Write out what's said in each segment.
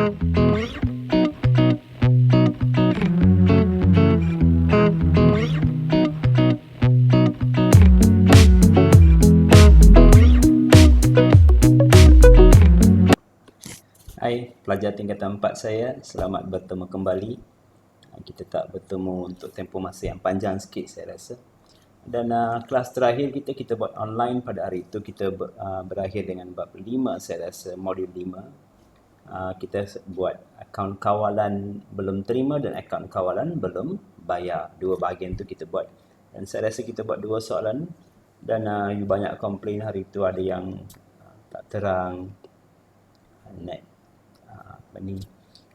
Hai pelajar tingkatan 4 saya, selamat bertemu kembali. Kita tak bertemu untuk tempoh masa yang panjang sikit saya rasa. Dan kelas terakhir kita buat online pada hari itu. Kita berakhir dengan bab 5 saya rasa, modul 5. Kita buat akaun kawalan belum terima dan akaun kawalan belum bayar. Dua bahagian tu kita buat. Dan saya rasa kita buat 2 soalan. Dan you banyak komplain hari itu, ada yang tak terang, net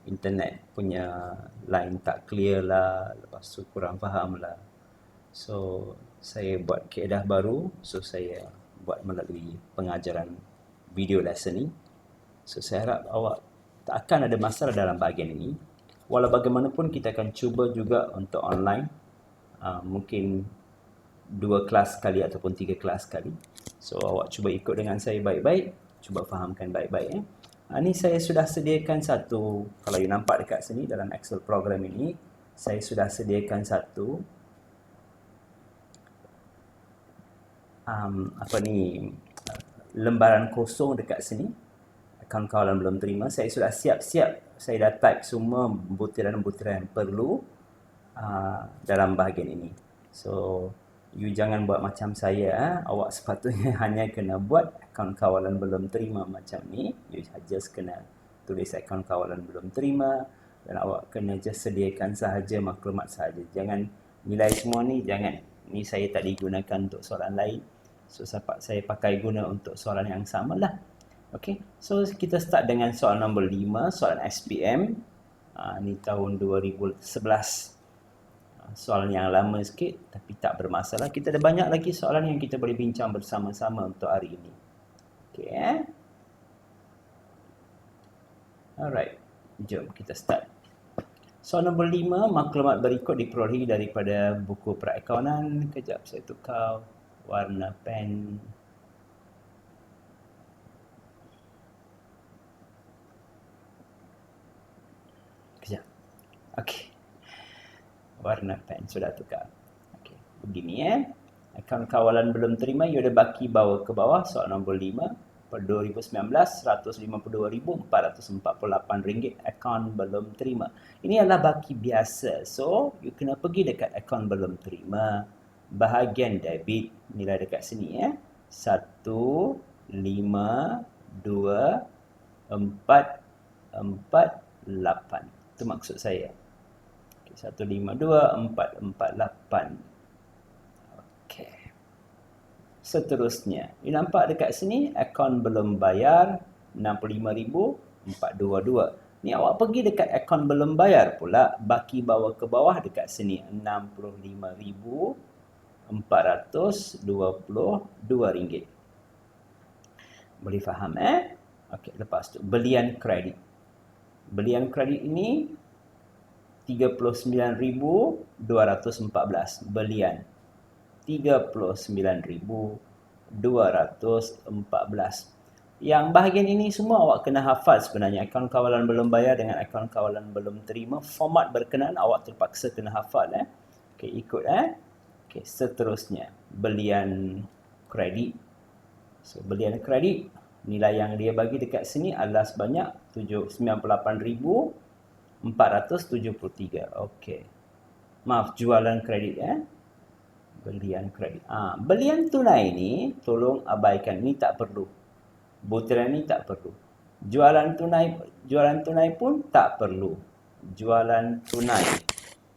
internet punya line tak clear lah, lepas tu kurang faham lah. So saya buat kaedah baru, so saya buat melalui pengajaran video lesson ni. So saya harap awak tak akan ada masalah dalam bahagian ini. Walau bagaimanapun kita akan cuba juga untuk online, mungkin 2 kelas sekali ataupun 3 kelas sekali. So awak cuba ikut dengan saya baik-baik, cuba fahamkan baik-baik. Ini saya sudah sediakan satu, kalau you nampak dekat sini dalam Excel program ini, saya sudah sediakan satu lembaran kosong dekat sini, akaun kawalan belum terima. Saya sudah siap-siap, saya dah type semua butiran-butiran yang perlu dalam bahagian ini. So you jangan buat macam saya, awak sepatutnya hanya kena buat akaun kawalan belum terima macam ni. You just kena tulis akaun kawalan belum terima dan awak kena just sediakan sahaja maklumat sahaja. Jangan nilai semua ni, jangan. Ni saya tak digunakan untuk soalan lain. So saya pakai guna untuk soalan yang sama lah. Okay, so kita start dengan soalan nombor 5, soalan SPM. Ni tahun 2011. Soalan yang lama sikit tapi tak bermasalah. Kita ada banyak lagi soalan yang kita boleh bincang bersama-sama untuk hari ini. Okay, Alright, jom kita start. Soalan nombor 5, maklumat berikut diperolehi daripada buku perakaunan. Kejap saya tukar warna pen. Kejap. Okay, warna pen sudah tukar. Okey, begini akaun kawalan belum terima, you ada baki bawah ke bawah. Soalan nombor 5 per 2019, RM152,448 akaun belum terima. Ini adalah baki biasa. So you kena pergi dekat akaun belum terima, bahagian debit, nilai dekat sini 152,448. Itu maksud saya. 152,448. Okey. Seterusnya, you nampak dekat sini akaun belum bayar 65,422. Ni awak pergi dekat akaun belum bayar pula, baki bawah ke bawah dekat sini RM65,422. Boleh faham Okey, lepas tu belian kredit. Belian kredit ini 39,214 belian. 39,214. Yang bahagian ini semua awak kena hafal sebenarnya. Akaun kawalan belum bayar dengan akaun kawalan belum terima, format berkenaan awak terpaksa kena hafal Okey, ikut Okey, seterusnya belian kredit. So belian kredit, nilai yang dia bagi dekat sini adalah sebanyak 98,473. Okey. Maaf, jualan kredit belian kredit. Belian tunai ni tolong abaikan, ni tak perlu. Butiran ni tak perlu. Jualan tunai pun tak perlu. Jualan tunai.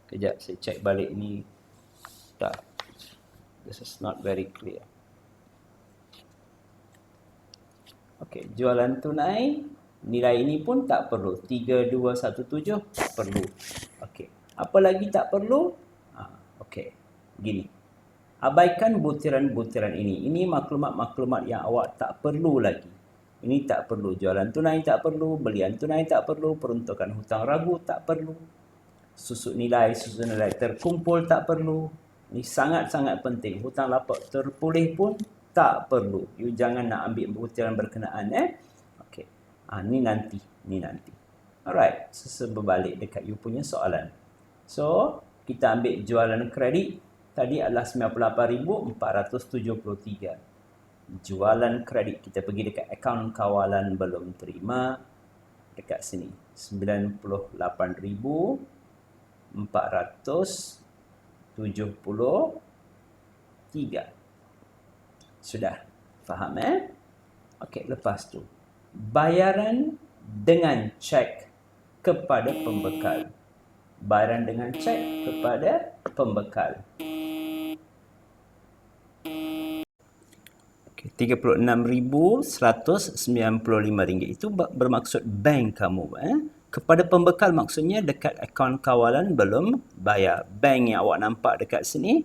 Kejap saya cek balik ni. Tak. This is not very clear. Okey, jualan tunai, nilai ini pun tak perlu. 3217 tak perlu. Okey. Apa lagi tak perlu? Okey. Gini. Abaikan butiran-butiran ini. Ini maklumat-maklumat yang awak tak perlu lagi. Ini tak perlu. Jualan tunai tak perlu. Belian tunai tak perlu. Peruntukan hutang ragu tak perlu. Susut nilai terkumpul tak perlu. Ini sangat-sangat penting. Hutang lapak terpulih pun tak perlu. You jangan nak ambil butiran berkenaan Okey. Ni nanti. Alright, so berbalik dekat you punya soalan. So, kita ambil jualan kredit tadi adalah 98,473. Jualan kredit, kita pergi dekat akaun kawalan belum terima, dekat sini 98,473. Sudah faham Okey, lepas tu bayaran dengan cek kepada pembekal. Bayaran dengan cek kepada pembekal. Okay, RM36,195 itu bermaksud bank kamu. Kepada pembekal maksudnya dekat akaun kawalan belum bayar. Bank yang awak nampak dekat sini,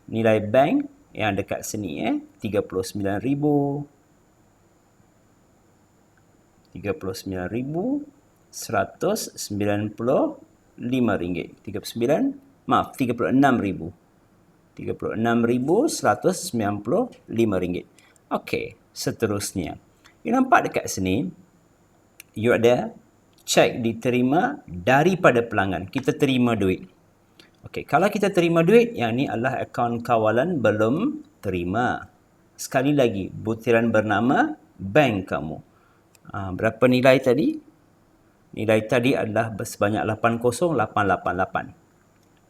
nilai bank yang dekat sini RM39,000. RM36,195. Okey, seterusnya. You nampak dekat sini, you ada cek diterima daripada pelanggan. Kita terima duit. Okey, kalau kita terima duit, yang ni adalah akaun kawalan belum terima. Sekali lagi, butiran bernama bank kamu. Berapa nilai tadi? Nilai tadi adalah sebanyak 80888.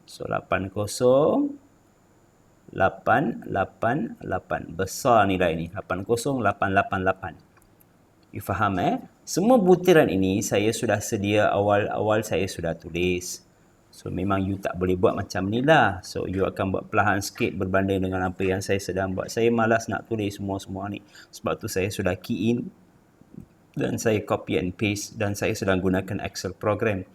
So 80888. Besar nilai ni, 80888. You faham Semua butiran ini saya sudah sedia awal-awal saya sudah tulis. So memang you tak boleh buat macam ni lah. So you akan buat perlahan sikit berbanding dengan apa yang saya sedang buat. Saya malas nak tulis semua-semua ni. Sebab tu saya sudah key in dan saya copy and paste dan saya sedang gunakan Excel program.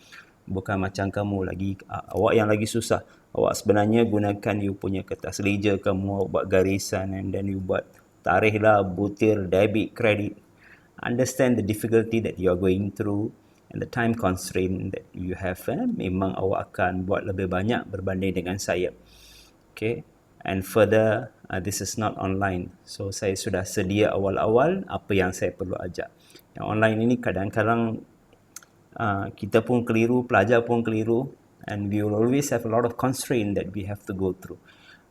Bukan macam kamu lagi, awak yang lagi susah. Awak sebenarnya gunakan you punya kertas ledger kamu, awak buat garisan and then you buat tarikh lah, butir, debit, credit. Understand the difficulty that you are going through and the time constraint that you have. Memang awak akan buat lebih banyak berbanding dengan saya. Okay. And further, this is not online. So, saya sudah sedia awal-awal apa yang saya perlu ajar. Yang online ini kadang-kadang kita pun keliru, pelajar pun keliru, and we will always have a lot of constraint that we have to go through.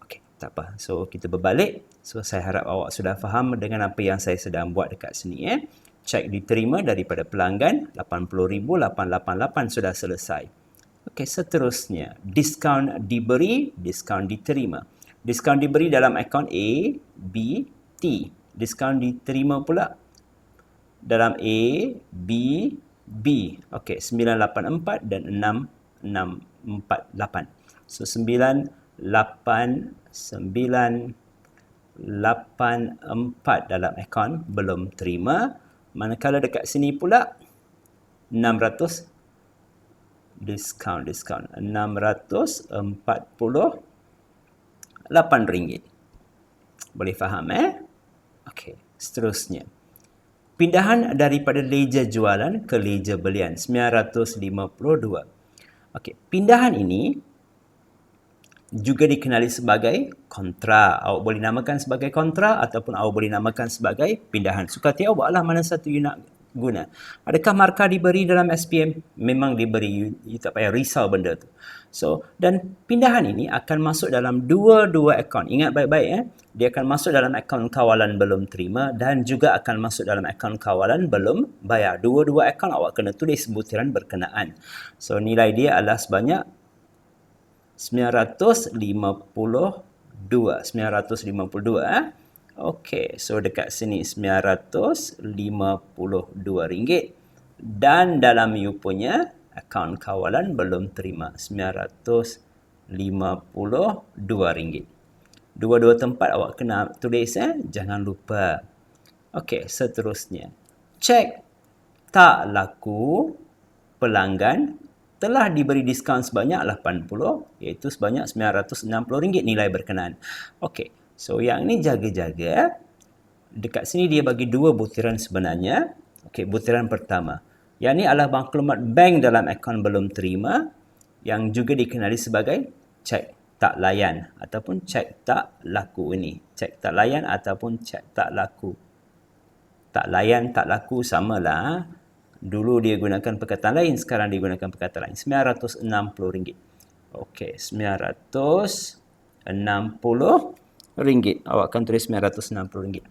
Okay, tak apa. So, kita berbalik. So, saya harap awak sudah faham dengan apa yang saya sedang buat dekat sini. Cek diterima daripada pelanggan, 80,888 sudah selesai. Okey, seterusnya, diskaun diberi, diskaun diterima. Diskaun diberi dalam akaun A, B, T. Diskaun diterima pula dalam A, B, B. Okey, 984 dan 6648. So, 9894 dalam akaun belum terima. Manakala dekat sini pula 600 diskaun RM648. Boleh faham Okey, seterusnya. Pindahan daripada ledger jualan ke ledger belian 952. Okey, pindahan ini juga dikenali sebagai kontra. Awak boleh namakan sebagai kontra ataupun awak boleh namakan sebagai pindahan. Suka hati awak lah mana satu you nak guna. Adakah markah diberi dalam SPM? Memang diberi. You tak payah risau benda tu. So, dan pindahan ini akan masuk dalam dua-dua akaun. Ingat baik-baik Dia akan masuk dalam akaun kawalan belum terima dan juga akan masuk dalam akaun kawalan belum bayar. Dua-dua akaun awak kena tulis butiran berkenaan. So, nilai dia adalah sebanyak 952. Okey, so dekat sini RM952. Dan dalam you punya akaun kawalan belum terima RM952. Dua-dua tempat awak kena tulis jangan lupa. Okey, seterusnya. Cek tak laku pelanggan telah diberi diskaun sebanyak 80, iaitu sebanyak RM960 nilai berkenaan. Okey, so yang ini jaga-jaga. Dekat sini dia bagi dua butiran sebenarnya. Okey, butiran pertama. Yang ini adalah maklumat bank dalam akaun belum terima yang juga dikenali sebagai cek tak layan ataupun cek tak laku ini. Cek tak layan ataupun cek tak laku. Tak layan, tak laku samalah. Dulu dia gunakan perkataan lain, sekarang dia gunakan perkataan lain. RM960. Okey, RM960. Awak akan tulis RM960.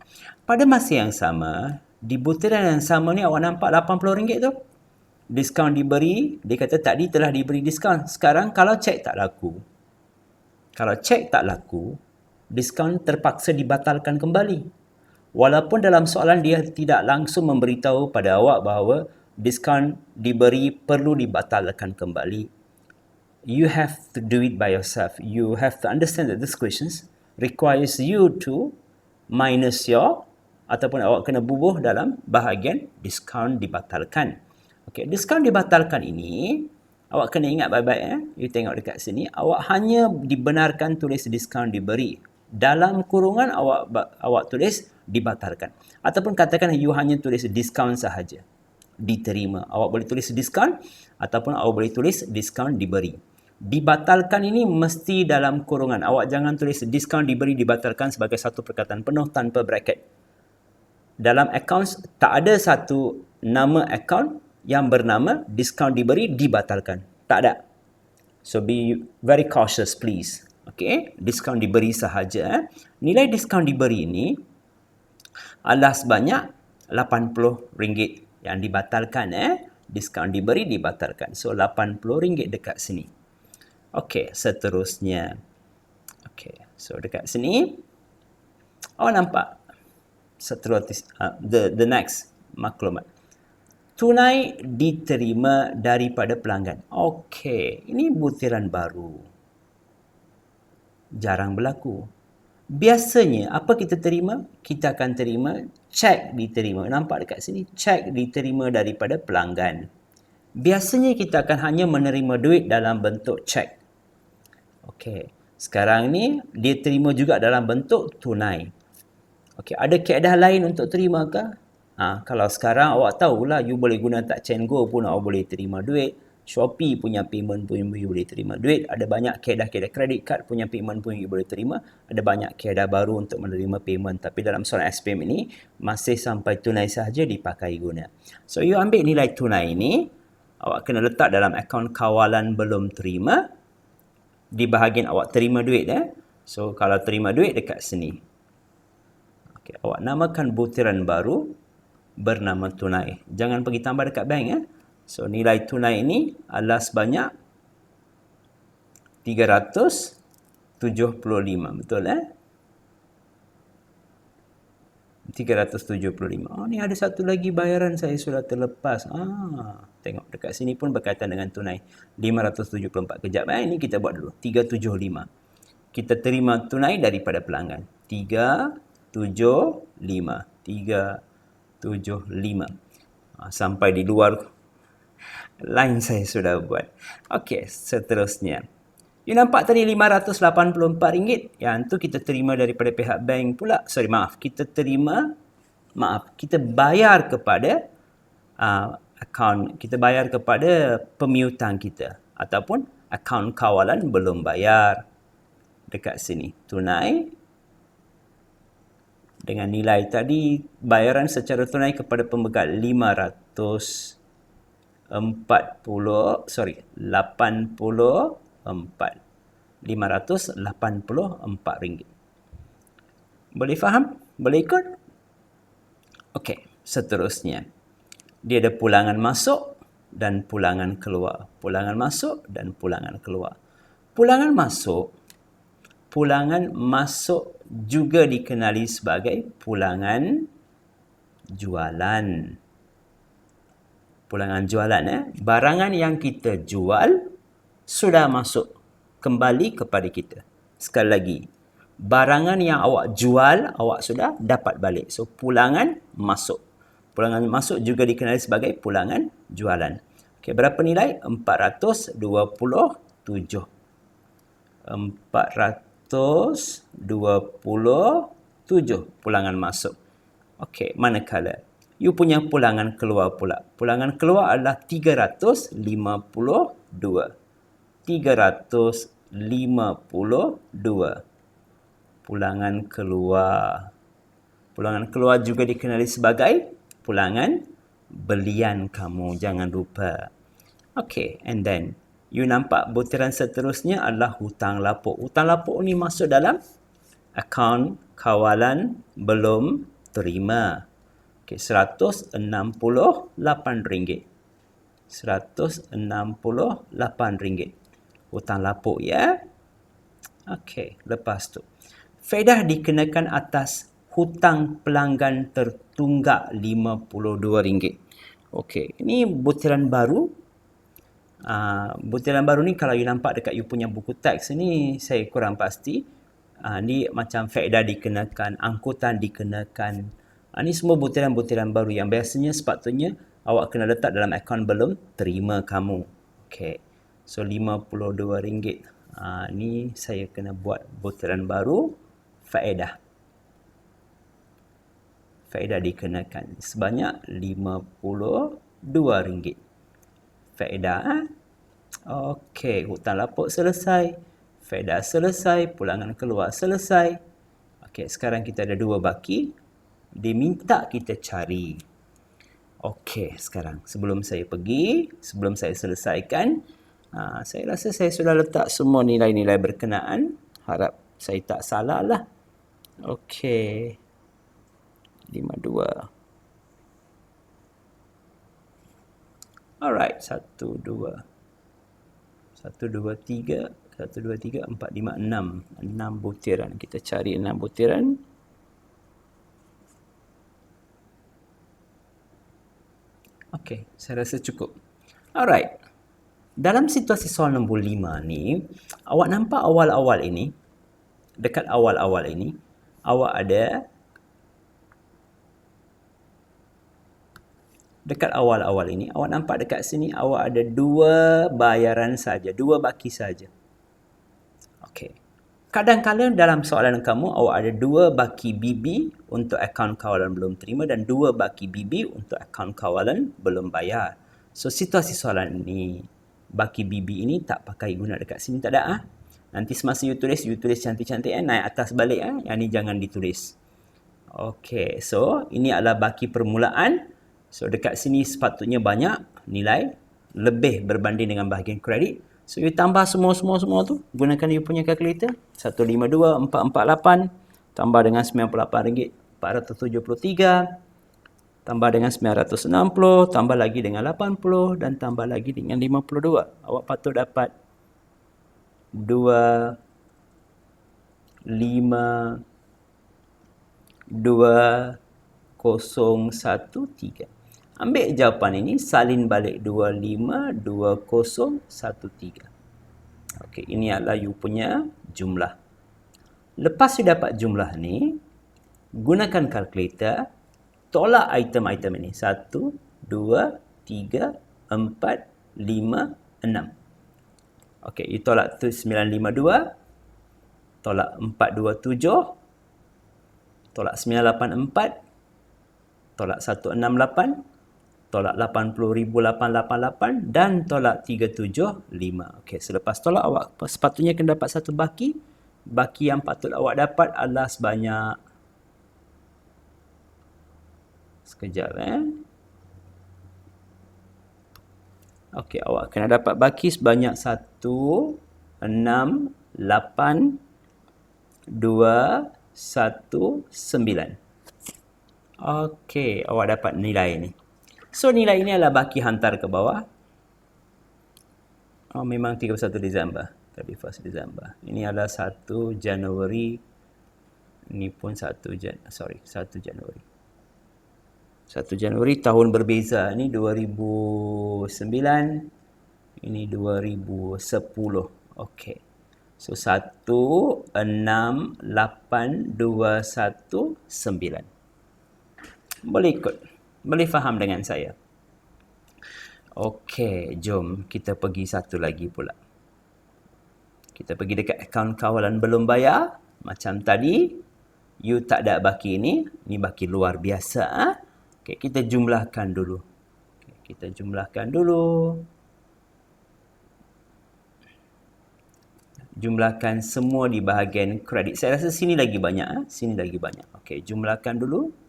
Pada masa yang sama, di butiran yang sama ni awak nampak RM80 tu. Diskaun diberi, dia kata tadi telah diberi diskaun. Sekarang kalau cek tak laku. Kalau cek tak laku, diskaun terpaksa dibatalkan kembali. Walaupun dalam soalan dia tidak langsung memberitahu pada awak bahawa diskaun diberi perlu dibatalkan kembali. You have to do it by yourself. You have to understand that this questions requires you to minus your ataupun awak kena bubuh dalam bahagian diskaun dibatalkan. Okey, diskaun dibatalkan ini awak kena ingat baik-baik. You tengok dekat sini, awak hanya dibenarkan tulis diskaun diberi. Dalam kurungan awak tulis dibatalkan. Ataupun katakan you hanya tulis diskaun sahaja. Diterima. Awak boleh tulis diskaun ataupun awak boleh tulis diskaun diberi. Dibatalkan ini mesti dalam kurungan. Awak jangan tulis diskaun diberi dibatalkan sebagai satu perkataan penuh tanpa bracket. Dalam accounts tak ada satu nama account yang bernama diskaun diberi dibatalkan. Tak ada. So be very cautious please. Okay, diskaun diberi sahaja. Nilai diskaun diberi ini adalah sebanyak RM80 yang dibatalkan. Diskaun diberi dibatalkan. So RM80 dekat sini. Okey, seterusnya. Okey, so dekat sini awak nampak the next maklumat. Tunai diterima daripada pelanggan. Okey, ini butiran baru. Jarang berlaku. Biasanya apa kita terima? Kita akan terima cek diterima. Nampak dekat sini, cek diterima daripada pelanggan. Biasanya kita akan hanya menerima duit dalam bentuk cek. Okey, sekarang ni dia terima juga dalam bentuk tunai. Okey, ada kaedah lain untuk terima ke? Kalau sekarang awak tahulah you boleh guna tak Chain Go pun awak boleh terima duit. Shopee punya payment pun you boleh terima duit. Ada banyak kaedah-kaedah credit card punya payment pun you boleh terima. Ada banyak kaedah baru untuk menerima payment. Tapi dalam soalan SPM ini masih sampai tunai sahaja dipakai guna. So you ambil nilai tunai ini, awak kena letak dalam akaun kawalan belum terima. Di bahagian awak terima duit. So kalau terima duit dekat sini. Okay, awak namakan butiran baru bernama tunai. Jangan pergi tambah dekat bank. So nilai tunai ini adalah sebanyak 375. Betul 375. Ni ada satu lagi bayaran saya sudah terlepas. Tengok dekat sini pun berkaitan dengan tunai. 574. Kejap ini kita buat dulu. 375. Kita terima tunai daripada pelanggan. 375. Sampai di luar line saya sudah buat. Okey, seterusnya. You nampak tadi RM584. Yang tu kita terima daripada pihak bank pula. Kita bayar kepada akaun, kita bayar kepada pemiutang kita ataupun akaun kawalan belum bayar. Dekat sini tunai dengan nilai tadi bayaran secara tunai kepada pembekal RM584. Boleh faham? Boleh ikut? Okey, seterusnya. Dia ada pulangan masuk dan pulangan keluar. Pulangan masuk dan pulangan keluar. Pulangan masuk juga dikenali sebagai pulangan jualan. Pulangan jualan. Barangan yang kita jual sudah masuk kembali kepada kita. Sekali lagi, barangan yang awak jual, awak sudah dapat balik. So, pulangan masuk. Pulangan masuk juga dikenali sebagai pulangan jualan. Okey, berapa nilai? 427. 427 pulangan masuk. Okey, manakala you punya pulangan keluar pula. Pulangan keluar adalah 352. 352 pulangan keluar. Pulangan keluar juga dikenali sebagai pulangan belian kamu, jangan lupa. Okay, and then you nampak butiran seterusnya adalah hutang lapuk. Hutang lapuk ni masuk dalam akaun kawalan belum terima. Okay, RM168. RM168. Hutang lapuk ya. Okey, lepas tu. Faedah dikenakan atas hutang pelanggan tertunggak RM52. Okey, ini butiran baru. Butiran baru ni kalau you nampak dekat you punya buku teks ni, saya kurang pasti. Ni macam faedah dikenakan, angkutan dikenakan. Ni semua butiran-butiran baru yang biasanya sepatutnya awak kena letak dalam akaun belum terima kamu. Okey. So RM52. Ni saya kena buat butiran baru faedah. Faedah dikenakan sebanyak RM52. Faedah. Okey, hutang lapuk selesai. Faedah selesai, pulangan keluar selesai. Okey, sekarang kita ada 2 baki. Diminta kita cari. Okey, sekarang sebelum saya pergi, sebelum saya selesaikan, saya rasa saya sudah letak semua nilai-nilai berkenaan. Harap saya tak salah lah. Okey. 52. Alright, 1, 2. 1, 2, 3. 1, 2, 3, 4, 5, 6. 6 butiran. Kita cari 6 butiran. Okey, saya rasa cukup. Alright. Dalam situasi soalan nombor 5 ni, awak nampak awal-awal ini, dekat awal-awal ini, awak ada dekat awal-awal ini, awak nampak dekat sini awak ada 2 bayaran saja, 2 baki saja. Okey. Kadang-kadang dalam soalan kamu awak ada 2 baki BB untuk akaun kawalan belum terima dan 2 baki BB untuk akaun kawalan belum bayar. So situasi soalan ini, baki BB ini tak pakai guna dekat sini, tak ada. Nanti semasa you tulis cantik-cantik, naik atas balik. Yang ni jangan ditulis. Okey, so ini adalah baki permulaan. So dekat sini sepatutnya banyak nilai, lebih berbanding dengan bahagian kredit. So you tambah semua tu, gunakan you punya kalkulator. 152,448 tambah dengan RM98, 473, tambah dengan 960, tambah lagi dengan 80 dan tambah lagi dengan 52. Awak patut dapat 2, 5, 2, 0, 1, 3. Ambil jawapan ini, salin balik 25, 20, 13. Okey, ini adalah you punya jumlah. Lepas you dapat jumlah ni, gunakan kalkulator, tolak item-item ini. 1, 2, 3, 4, 5, 6. Okey, you tolak tu 952, tolak 427, tolak 984, tolak 168, tolak 80,888 dan tolak 375. Okey, selepas tolak awak sepatutnya kena dapat satu baki. Baki yang patut awak dapat adalah sebanyak, sekejap Okey, awak kena dapat baki sebanyak 1, 6, 8, 2, 1, 9. Okey, awak dapat nilai ni. So, nilai ini adalah baki hantar ke bawah. Oh, memang 31 Disember. 31 Disember. Ini adalah 1 Januari. Ini pun 1 Januari. 1 Januari tahun berbeza. Ini 2009. Ini 2010. Okey. So, 1, 6, 8, 2, 1, 9. Boleh ikut. Boleh faham dengan saya. Okey, jom kita pergi satu lagi pula. Kita pergi dekat akaun kawalan belum bayar. Macam tadi, you tak ada baki ini. Ini baki luar biasa. Okey, kita jumlahkan dulu. Kita jumlahkan dulu. Jumlahkan semua di bahagian kredit. Saya rasa sini lagi banyak. Sini lagi banyak. Okey, jumlahkan dulu.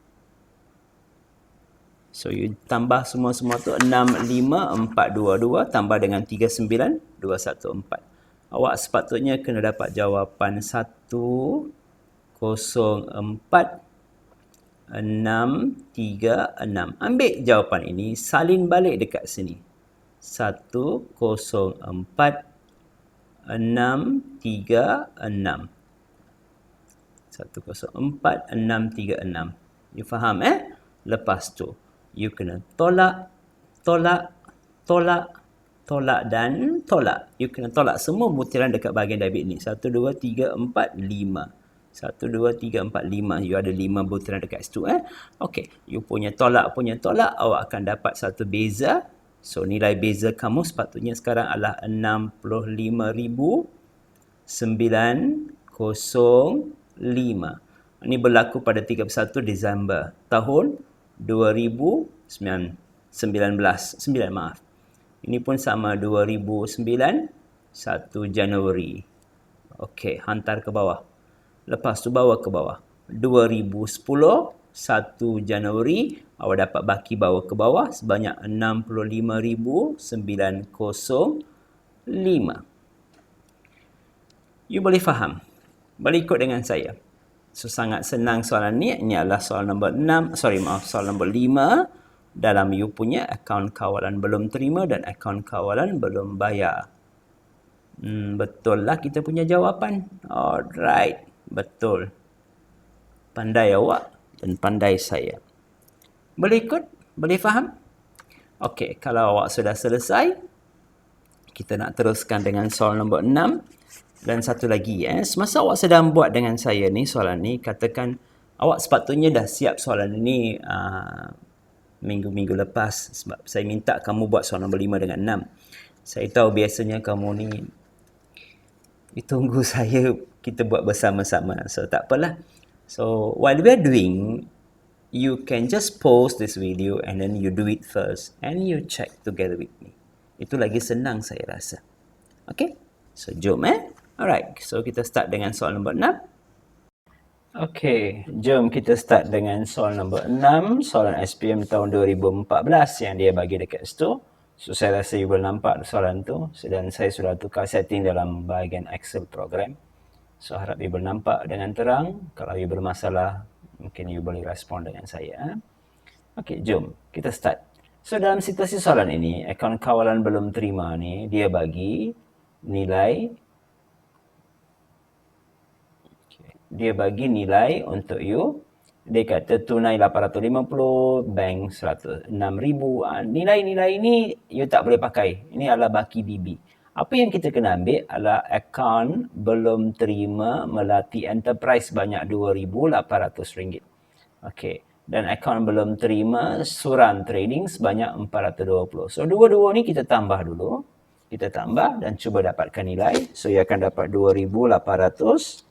So you tambah semua-semua tu 65422 tambah dengan 39214. Awak sepatutnya kena dapat jawapan 104,636. Ambil jawapan ini, salin balik dekat sini. 104,636. 104,636. You faham Lepas tu, you kena tolak, tolak, tolak, tolak dan tolak. You kena tolak semua butiran dekat bahagian debit ni. 1, 2, 3, 4, 5. 1, 2, 3, 4, 5. You ada 5 butiran dekat situ. Okey, you punya tolak, awak akan dapat satu beza. So, nilai beza kamu sepatutnya sekarang adalah 65,905. Ini berlaku pada 31 Disember tahun 2019. Ini pun sama 2009, 1 Januari. Okey, hantar ke bawah. Lepas tu bawa ke bawah. 2010, 1 Januari, awak dapat baki bawa ke bawah sebanyak 65,905. You boleh faham? Boleh ikut dengan saya. So, sangat senang soalan ni. Ini adalah soalan nombor 5 dalam you punya akaun kawalan belum terima dan akaun kawalan belum bayar. Betul lah kita punya jawapan. Alright, betul. Pandai awak dan pandai saya. Boleh ikut? Boleh faham? Okey, kalau awak sudah selesai, kita nak teruskan dengan soalan nombor 6. Dan satu lagi, semasa awak sedang buat dengan saya ni soalan ni, katakan awak sepatutnya dah siap soalan ni minggu-minggu lepas, sebab saya minta kamu buat soalan nombor 5 dengan 6. Saya tahu biasanya kamu ni tunggu saya kita buat bersama-sama. So tak apalah. So while we are doing, you can just pause this video and then you do it first and you check together with me. Itu lagi senang saya rasa. Okay? So jom Alright, so kita start dengan soal nombor 6. Okay, jom kita start dengan soal nombor 6. Soalan SPM tahun 2014 yang dia bagi dekat situ. So saya rasa you boleh nampak soalan tu. Dan saya sudah tukar setting dalam bahagian Excel program. So harap you boleh nampak dengan terang. Kalau you bermasalah, mungkin you boleh respon dengan saya. Okay, jom kita start. So dalam situasi soalan ini, akaun kawalan belum terima ni, dia bagi nilai untuk you. Dia kata tunai 850, bank 106,000. Nilai-nilai ini you tak boleh pakai. Ini adalah baki BB. Apa yang kita kena ambil adalah akaun belum terima Melati Enterprise banyak RM2,800. Okey. Dan akaun belum terima Suran Trading sebanyak 420. So dua-dua ni kita tambah dulu. Kita tambah dan cuba dapatkan nilai. So you akan dapat 2,800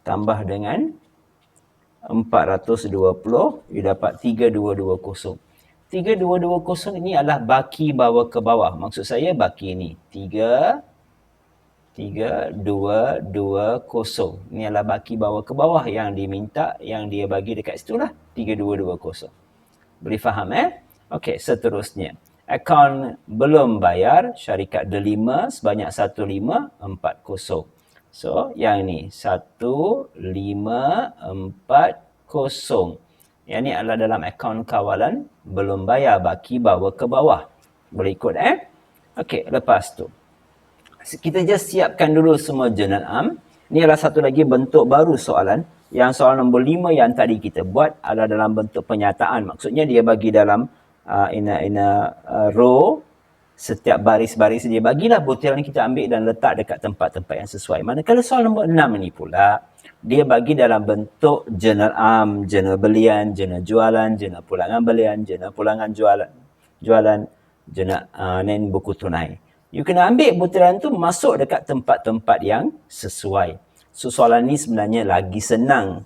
tambah dengan 420, you dapat 3,220. 3,220 ini adalah baki bawa ke bawah. Maksud saya baki ini 3,220. Ini adalah baki bawa ke bawah yang diminta, yang dia bagi dekat situ lah, 3,220. Boleh faham Okey, seterusnya. Akaun belum bayar syarikat Delima sebanyak 1,540. So, yang ni 1,540. Yang ni adalah dalam akaun kawalan belum bayar baki bawa ke bawah. Boleh ikut Okey, lepas tu kita just siapkan dulu semua journal am. Ni adalah satu lagi bentuk baru soalan. Yang soalan nombor 5 yang tadi kita buat adalah dalam bentuk penyataan. Maksudnya dia bagi dalam in a row. Setiap baris-baris dia bagilah butiran kita ambil dan letak dekat tempat-tempat yang sesuai. Manakala soal nombor 6 ni pula, dia bagi dalam bentuk journal am, journal belian, journal jualan, journal pulangan belian, journal pulangan jualan, journal buku tunai. You kena ambil butiran tu masuk dekat tempat-tempat yang sesuai. So soalan ni sebenarnya lagi senang.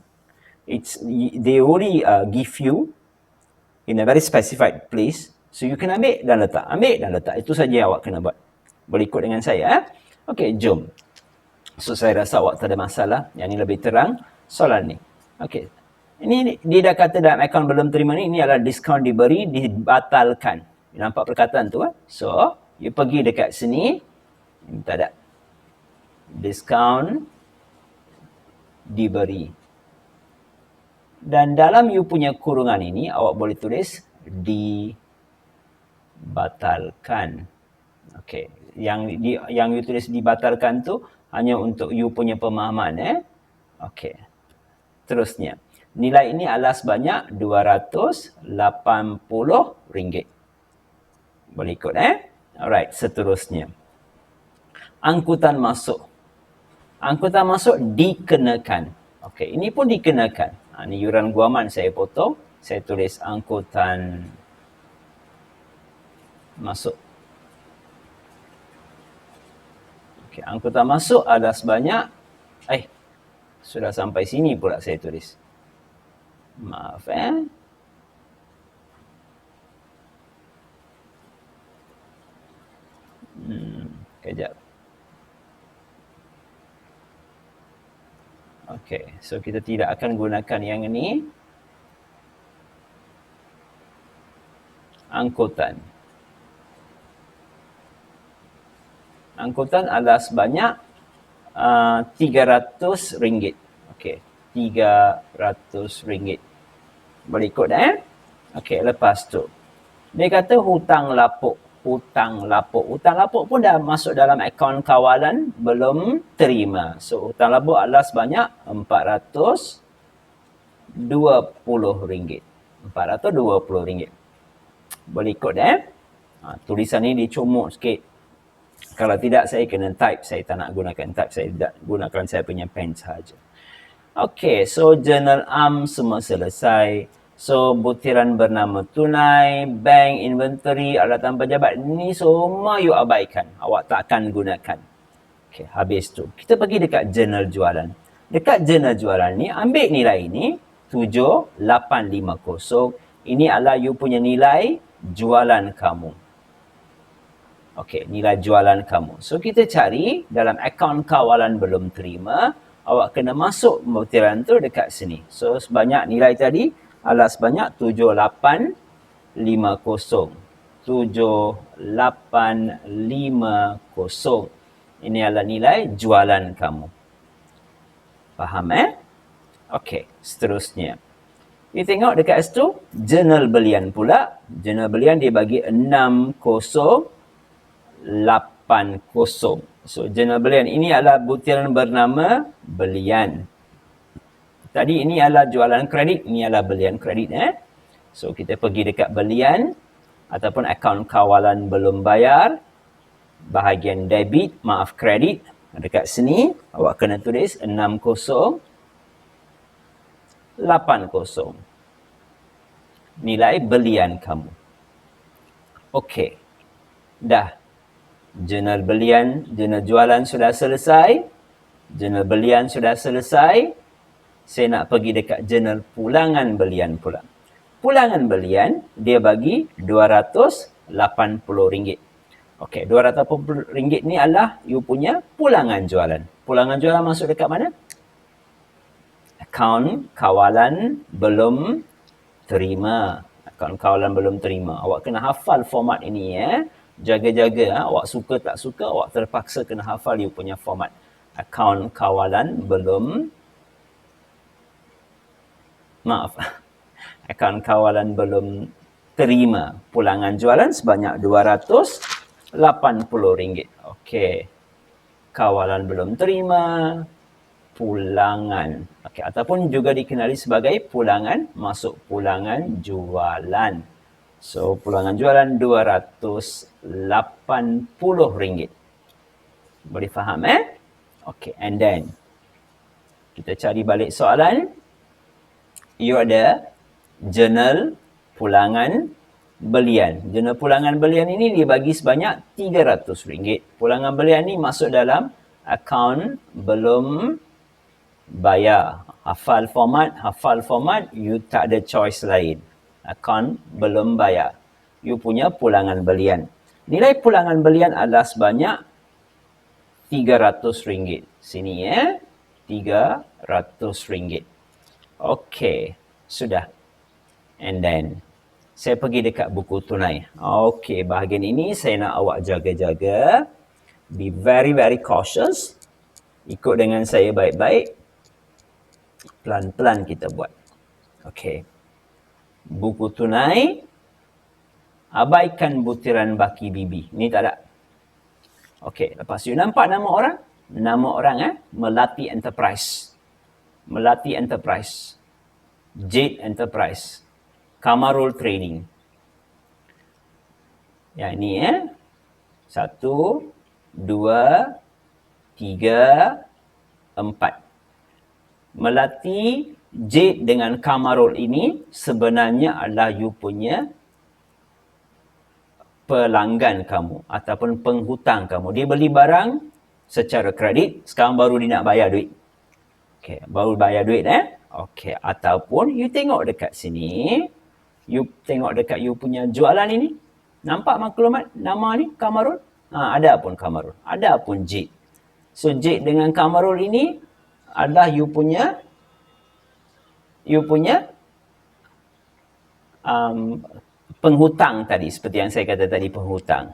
They already give you in a very specified place. So you kena ambil dan letak. Itu saja yang awak kena buat. Boleh ikut dengan saya Okey, jom. So saya rasa awak tak ada masalah. Yang ni lebih terang soalan ni. Okey. Ini dia dah kata dalam akaun belum terima ni, ini adalah diskaun diberi, dibatalkan. Nampak perkataan tu? So, you pergi dekat sini, tak ada. Diskaun diberi. Dan dalam you punya kurungan ini, awak boleh tulis dibatalkan. Okey, yang you tulis dibatalkan tu hanya untuk you punya pemahaman. Okey. Terusnya, nilai ini adalah sebanyak RM280. Boleh ikut Alright, seterusnya. Angkutan masuk. Angkutan masuk dikenakan. Okey, ini pun dikenakan. Ini yuran guaman saya potong. Saya tulis angkutan masuk. Okey, angkutan masuk adalah sebanyak sudah sampai sini pula saya tulis. Maaf kejap. Okey, so kita tidak akan gunakan yang ini. Angkutan. Angkutan adalah sebanyak RM300. Okey, RM300. Boleh ikut Okey, lepas tu dia kata hutang lapuk. Hutang lapuk. Hutang lapuk pun dah masuk dalam akaun kawalan belum terima. So, hutang lapuk adalah sebanyak RM420. RM420. Boleh ikut tulisan ni dicomot sikit. Kalau tidak, saya kena type. Saya tak nak gunakan type. Saya gunakan saya punya pen sahaja. Okey, so journal semua selesai. So, butiran bernama tunai, bank, inventory, alatan pejabat, ni semua you abaikan. Awak tak akan gunakan. Okey, habis tu. Kita pergi dekat jurnal jualan. Dekat jurnal jualan ni, ambil nilai ni, 7850. Ini adalah you punya nilai jualan kamu. Okey, nilai jualan kamu. So, kita cari dalam akaun kawalan belum terima, awak kena masuk butiran tu dekat sini. So, sebanyak nilai tadi adalah sebanyak 7850. 7850. Ini adalah nilai jualan kamu. Faham Okey, seterusnya. Kita tengok dekat situ, jurnal belian pula. Jurnal belian dia bagi 6080. So, jurnal belian ini adalah butiran bernama belian. Tadi ini adalah jualan kredit, ini adalah belian kredit So, kita pergi dekat belian ataupun akaun kawalan belum bayar. Bahagian debit, kredit. Dekat sini, awak kena tulis 6080. Nilai belian kamu. Okey. Dah. Jurnal belian, jurnal jualan sudah selesai. Jurnal belian sudah selesai. Saya nak pergi dekat jurnal pulangan belian pula. Pulangan belian, dia bagi RM280. Okey, RM280 ni adalah you punya pulangan jualan. Pulangan jualan masuk dekat mana? Akaun kawalan belum terima. Akaun kawalan belum terima. Awak kena hafal format ini Jaga-jaga. Awak suka tak suka, awak terpaksa kena hafal you punya format. Akaun kawalan belum akaun kawalan belum terima pulangan jualan sebanyak RM280. Okey. Kawalan belum terima pulangan. Okey, ataupun juga dikenali sebagai pulangan masuk pulangan jualan. So, pulangan jualan RM280. Boleh faham Okey, and then kita cari balik soalan. You ada jurnal pulangan belian. Jurnal pulangan belian ini dibagi sebanyak RM300. Pulangan belian ini masuk dalam akaun belum bayar. Hafal format, you tak ada choice lain. Akaun belum bayar. You punya pulangan belian. Nilai pulangan belian adalah sebanyak RM300. Sini RM300. Okey. Sudah. And then, saya pergi dekat buku tunai. Okey, bahagian ini saya nak awak jaga-jaga. Be very, very cautious. Ikut dengan saya baik-baik. Pelan-pelan kita buat. Okey. Buku tunai. Abaikan butiran baki bibi. Ni tak ada. Okey, lepas you nampak nama orang? Nama orang Melati Enterprise. Melati Enterprise. Jade Enterprise. Kamarul Trading. Yang ni 1, 2, 3, 4. Melati Jade dengan Kamarul ini sebenarnya adalah you punya pelanggan kamu ataupun penghutang kamu. Dia beli barang secara kredit, sekarang baru dia nak bayar duit. Okey, baru bayar duit Okey, ataupun you tengok dekat sini, you tengok dekat you punya jualan ini. Nampak maklumat nama ni Kamarul? Ada pun Kamarul, ada pun Jade. So Jade dengan Kamarul ini adalah you punya penghutang tadi, seperti yang saya kata tadi, penghutang.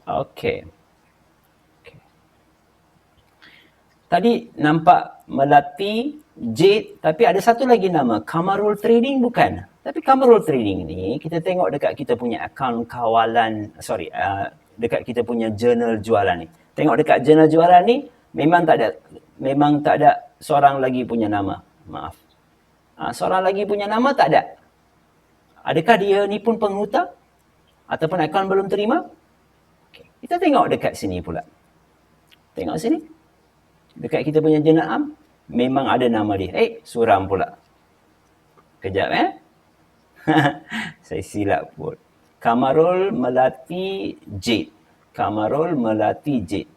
Okey. Tadi nampak Melati, Jade, tapi ada satu lagi nama, Kamarul Trading bukan? Tapi Kamarul Trading ni, kita tengok dekat kita punya akaun kawalan, dekat kita punya jurnal jualan ni. Tengok dekat jurnal jualan ni, memang tak ada seorang lagi punya nama. Maaf. Seorang lagi punya nama tak ada. Adakah dia ni pun penghutang? Ataupun akaun belum terima? Okay. Kita tengok dekat sini pula. Tengok sini. Dekat kita punya jurnal am, memang ada nama dia. Suram pula. Kejap Saya silap pun. Kamarul Melati Jade. Kamarul Melati Jade.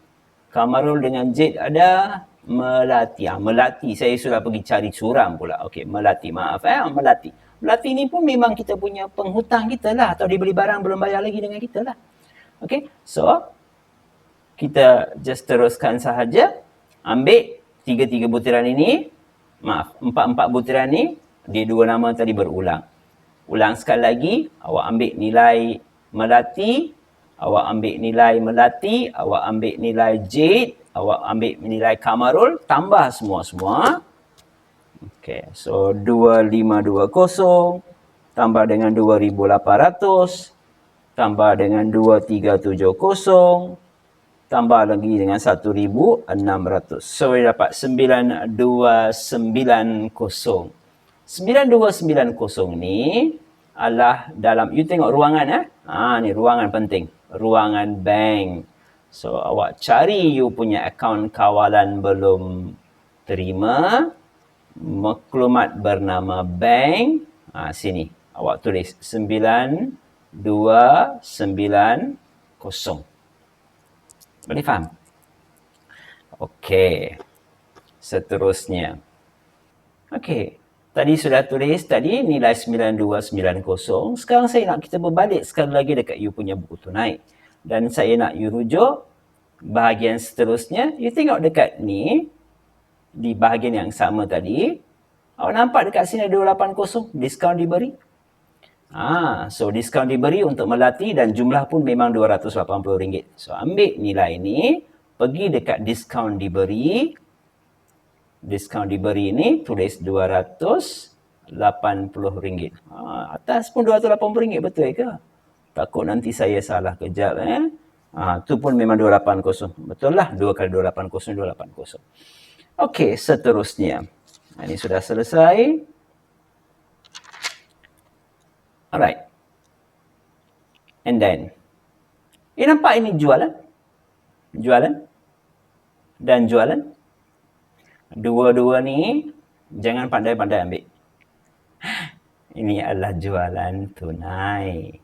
Kamarul dengan Jade ada Melati. Melati. Saya sudah pergi cari suram pula. Okey, Melati. Maaf Melati. Melati ni pun memang kita punya penghutang kita lah. Atau dia beli barang belum bayar lagi dengan kita lah. Okey, so kita just teruskan sahaja. Ambil 3 butiran ini. Maaf, 4 butiran ni. Dia 2 nama tadi berulang. Ulang sekali lagi. Awak ambil nilai Melati. Awak ambil nilai Melati. Awak ambil nilai Jade. Awak ambil nilai Kamarul. Tambah semua-semua. Okay, so 2520 tambah dengan 2800 tambah dengan 2370 tambah lagi dengan 1600. So dia dapat 9290. 9290 ni adalah dalam, you tengok ruangan ni ruangan penting. Ruangan bank. So awak cari you punya akaun kawalan belum terima. Maklumat bernama bank. Sini. Awak tulis 9290. Boleh faham? Okey. Seterusnya. Okey. Tadi sudah tulis tadi nilai 9290. Sekarang saya nak kita berbalik sekali lagi dekat you punya buku tunai. Dan saya nak you rujuk bahagian seterusnya. You tengok dekat ni. Di bahagian yang sama tadi. Awak nampak dekat sini ada 280. Diskaun diberi. So diskaun diberi untuk Melati dan jumlah pun memang RM280. So ambil nilai ini, pergi dekat diskaun diberi. Diskaun diberi ini tulis RM280. Atas pun RM280, betul ke? Takut nanti saya salah kejap tu pun memang 280. Betul lah, 2 kali 280, 280. Okey, seterusnya. Ini sudah selesai. Alright. And then. Nampak ini jualan? Jualan? Dan jualan? Dua-dua ni, jangan pandai-pandai ambil. Ini adalah jualan tunai.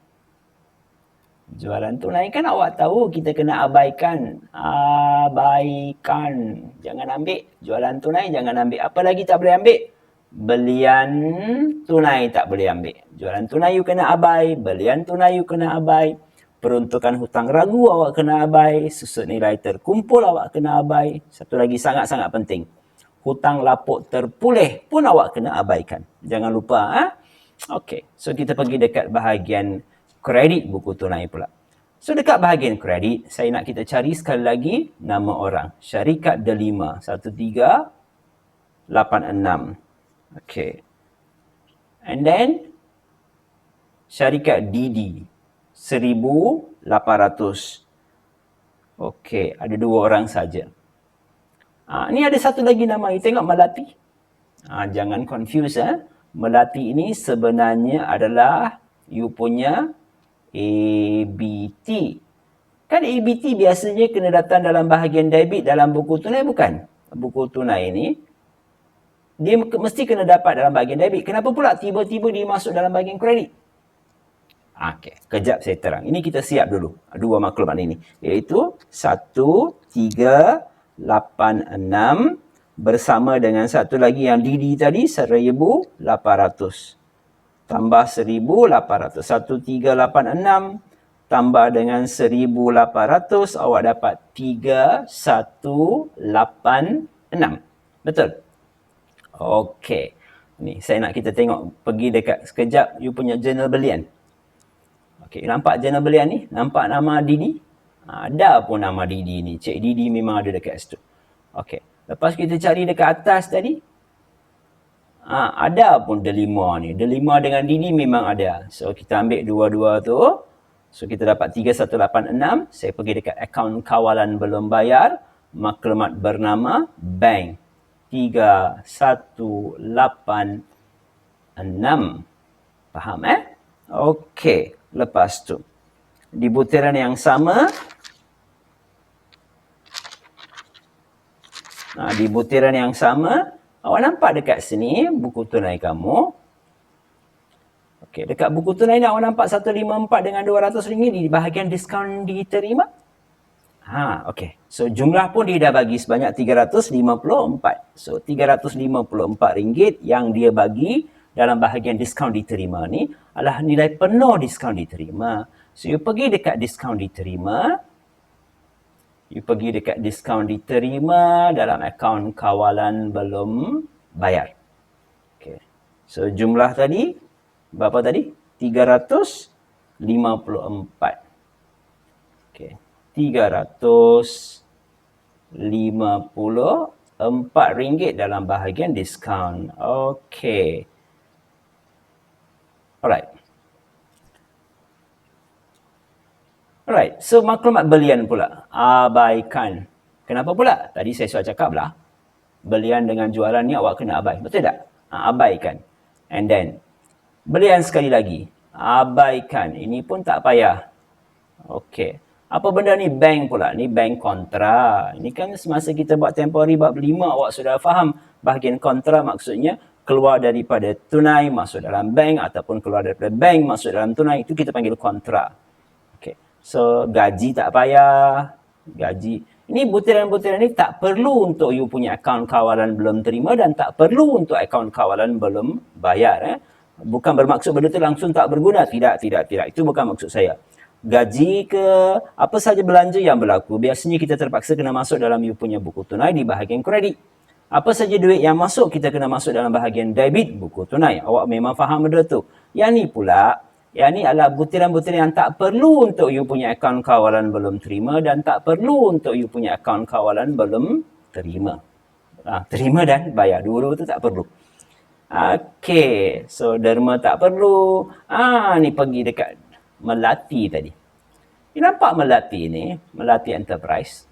Jualan tunai kan awak tahu kita kena abaikan. Abaikan. Jangan ambil. Jualan tunai jangan ambil. Apa lagi tak boleh ambil? Belian tunai tak boleh ambil. Jualan tunai you kena abai. Belian tunai you kena abai. Peruntukan hutang ragu awak kena abai. Susut nilai terkumpul awak kena abai. Satu lagi sangat-sangat penting. hutang lapuk terpulih pun awak kena abaikan. Jangan lupa. Okey, so kita pergi dekat bahagian kredit buku tunai pula. So dekat bahagian kredit, saya nak kita cari sekali lagi nama orang. Syarikat Delima 1386. Okey. And then syarikat Didi 1800. Okey, ada 2 orang saja. Ni ada satu lagi nama. You tengok Melati. Jangan confuse. Melati ini sebenarnya adalah you punya ABT. Kan ABT biasanya kena datang dalam bahagian debit dalam buku tunai, bukan? Buku tunai ini dia mesti kena dapat dalam bahagian debit. Kenapa pula tiba-tiba dia masuk dalam bahagian kredit? Okey, kejap saya terang. Ini kita siap dulu. 2 maklumat ini. Iaitu 1386 bersama dengan satu lagi yang Didi tadi 1800. Tambah 1800. 1386 tambah dengan 1800 awak dapat 3186. Betul? Okey. Ni saya nak kita tengok, pergi dekat sekejap you punya jurnal belian. Okey, nampak jurnal belian ni? Nampak nama Didi? Ada pun nama Didi ni. Cik Didi memang ada dekat situ. Okey. Lepas kita cari dekat atas tadi, ada pun Delima ni. Delima dengan Didi memang ada. So kita ambil dua-dua tu. So kita dapat 3186. Saya pergi dekat akaun kawalan belum bayar. Maklumat bernama bank 3186. Faham Okey. Lepas tu, di butiran yang sama, awak nampak dekat sini buku tunai kamu. Okey, dekat buku tunai ni awak nampak 154 dengan RM200 di bahagian diskaun diterima. Okey. So jumlah pun dia dah bagi sebanyak 354. So RM354 yang dia bagi dalam bahagian diskaun diterima ni adalah nilai penuh diskaun diterima. So you pergi dekat diskaun diterima. Dalam akaun kawalan belum bayar. Okay. So jumlah tadi berapa tadi? 354. Okay. RM354 dalam bahagian diskaun. Okey. Alright, so maklumat belian pula. Abaikan. Kenapa pula? Tadi saya sudah cakap lah. Belian dengan jualan ni awak kena abai. Betul tak? Abaikan. And then, belian sekali lagi. Abaikan. Ini pun tak payah. Okey. Apa benda ni? Bank pula. Ni bank kontra. Ini kan semasa kita buat temporary bab 5, awak sudah faham. Bahagian kontra maksudnya keluar daripada tunai masuk dalam bank ataupun keluar daripada bank masuk dalam tunai. Itu kita panggil kontra. Okay. So, gaji tak payah. Gaji. Ini butiran-butiran ni tak perlu untuk you punya akaun kawalan belum terima dan tak perlu untuk akaun kawalan belum bayar. Bukan bermaksud benda tu langsung tak berguna. Tidak. Itu bukan maksud saya. Gaji ke apa saja belanja yang berlaku, biasanya kita terpaksa kena masuk dalam you punya buku tunai di bahagian kredit. Apa saja duit yang masuk, kita kena masuk dalam bahagian debit buku tunai. Awak memang faham benda tu. Yang ni pula, yang ni adalah butiran-butiran yang tak perlu untuk you punya akaun kawalan belum terima dan tak perlu untuk you punya akaun kawalan belum terima. Terima dan bayar. Dua-dua tu tak perlu. Okey. So, derma tak perlu. Ni pergi dekat Melati tadi. You nampak Melati ni, Melati Enterprise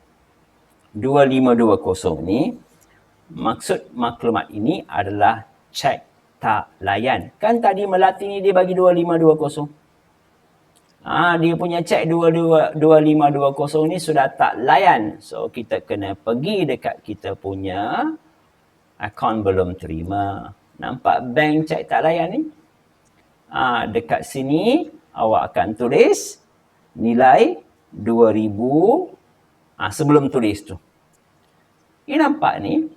2520 ni, maksud maklumat ini adalah cek tak layan. Kan tadi Melati ni dia bagi 2520. Dia punya cek 2520 ni sudah tak layan. So kita kena pergi dekat kita punya akaun belum terima. Nampak bank cek tak layan ni? Dekat sini awak akan tulis nilai 2000 sebelum tulis tu. Ini nampak ni.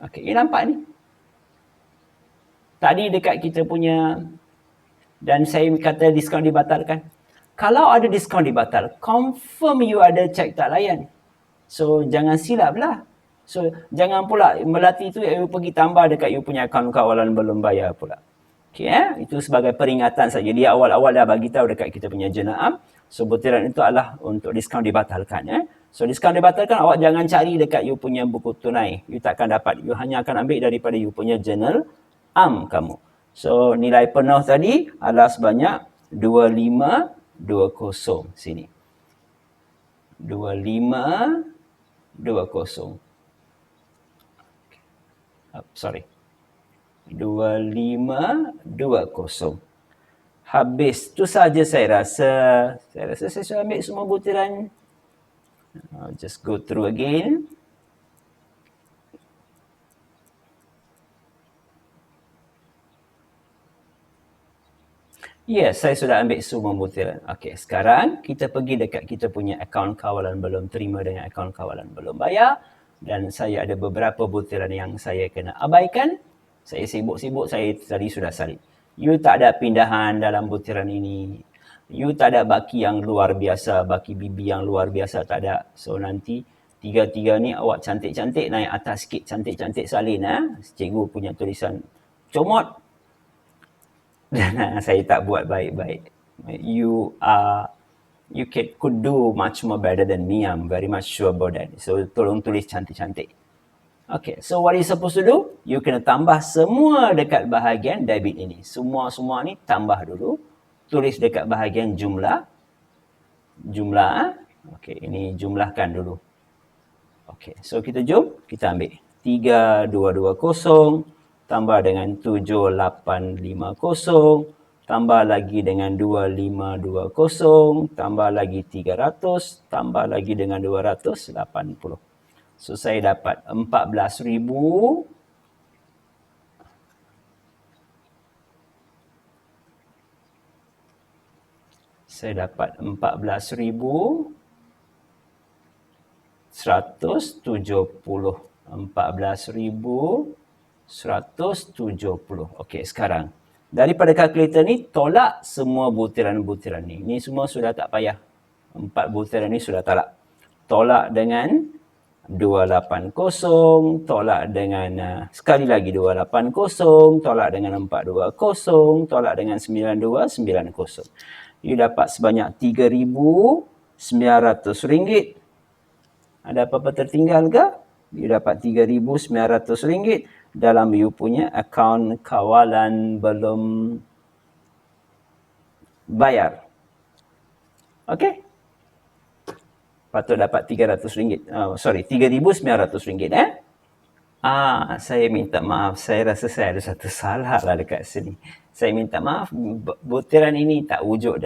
Okey, ini nampak ni. Tadi dekat kita punya, dan saya kata diskaun dibatalkan. Kalau ada diskaun dibatal, confirm you ada cek tak layan. So, jangan silap lah. So, jangan pula melati tu you pergi tambah dekat you punya akaun kawalan belum bayar pula. Okay, itu sebagai peringatan saja. Dia awal-awal dah bagi tahu dekat kita punya jenam. So, butiran itu adalah untuk diskaun dibatalkan. So, diskaun dibatalkan, awak jangan cari dekat you punya buku tunai. You takkan dapat. You hanya akan ambil daripada you punya journal kamu. So, nilai penuh tadi adalah sebanyak 2520 sini. 2520. Sorry. 2520. Habis tu saja saya rasa. Saya sudah ambil semua butiran. I'll just go through again. Yes, saya sudah ambil semua butiran. Okey, sekarang kita pergi dekat kita punya akaun kawalan belum terima dengan akaun kawalan belum bayar. Dan saya ada beberapa butiran yang saya kena abaikan. Saya sibuk-sibuk, saya tadi sudah salin. You tak ada pindahan dalam butiran ini. You tak ada baki yang luar biasa, baki bibi yang luar biasa, tak ada. So nanti tiga-tiga ni awak cantik-cantik naik atas sikit, cantik-cantik salin. Cikgu punya tulisan comot. Dan saya tak buat baik-baik. You could do much more better than me. I'm very much sure about that. So tolong tulis cantik-cantik. Okay, so what you supposed to do? You kena tambah semua dekat bahagian debit ini. Semua ni tambah dulu. Tulis dekat bahagian jumlah. Okay, ini jumlahkan dulu. Okay, so kita jom. Kita ambil 3220 tambah dengan 7850, tambah lagi dengan 2520, tambah lagi 300, tambah lagi dengan 280. So, saya dapat 14,000. Saya dapat 14,170. 14,170. Okey, sekarang. Daripada kalkulator ni, tolak semua butiran-butiran ni. Ni semua sudah tak payah. 4 butiran ni sudah tolak. Tolak dengan 280, tolak dengan sekali lagi 280, tolak dengan 420, tolak dengan 9290. You dapat sebanyak RM3,900. Ada apa-apa tertinggal ke? You dapat RM3,900 dalam you punya akaun kawalan belum bayar. Okey? Patut dapat RM300. RM3,900. Saya minta maaf. Saya rasa saya ada satu salah lah dekat sini. Saya minta maaf. Butiran ini tak wujud.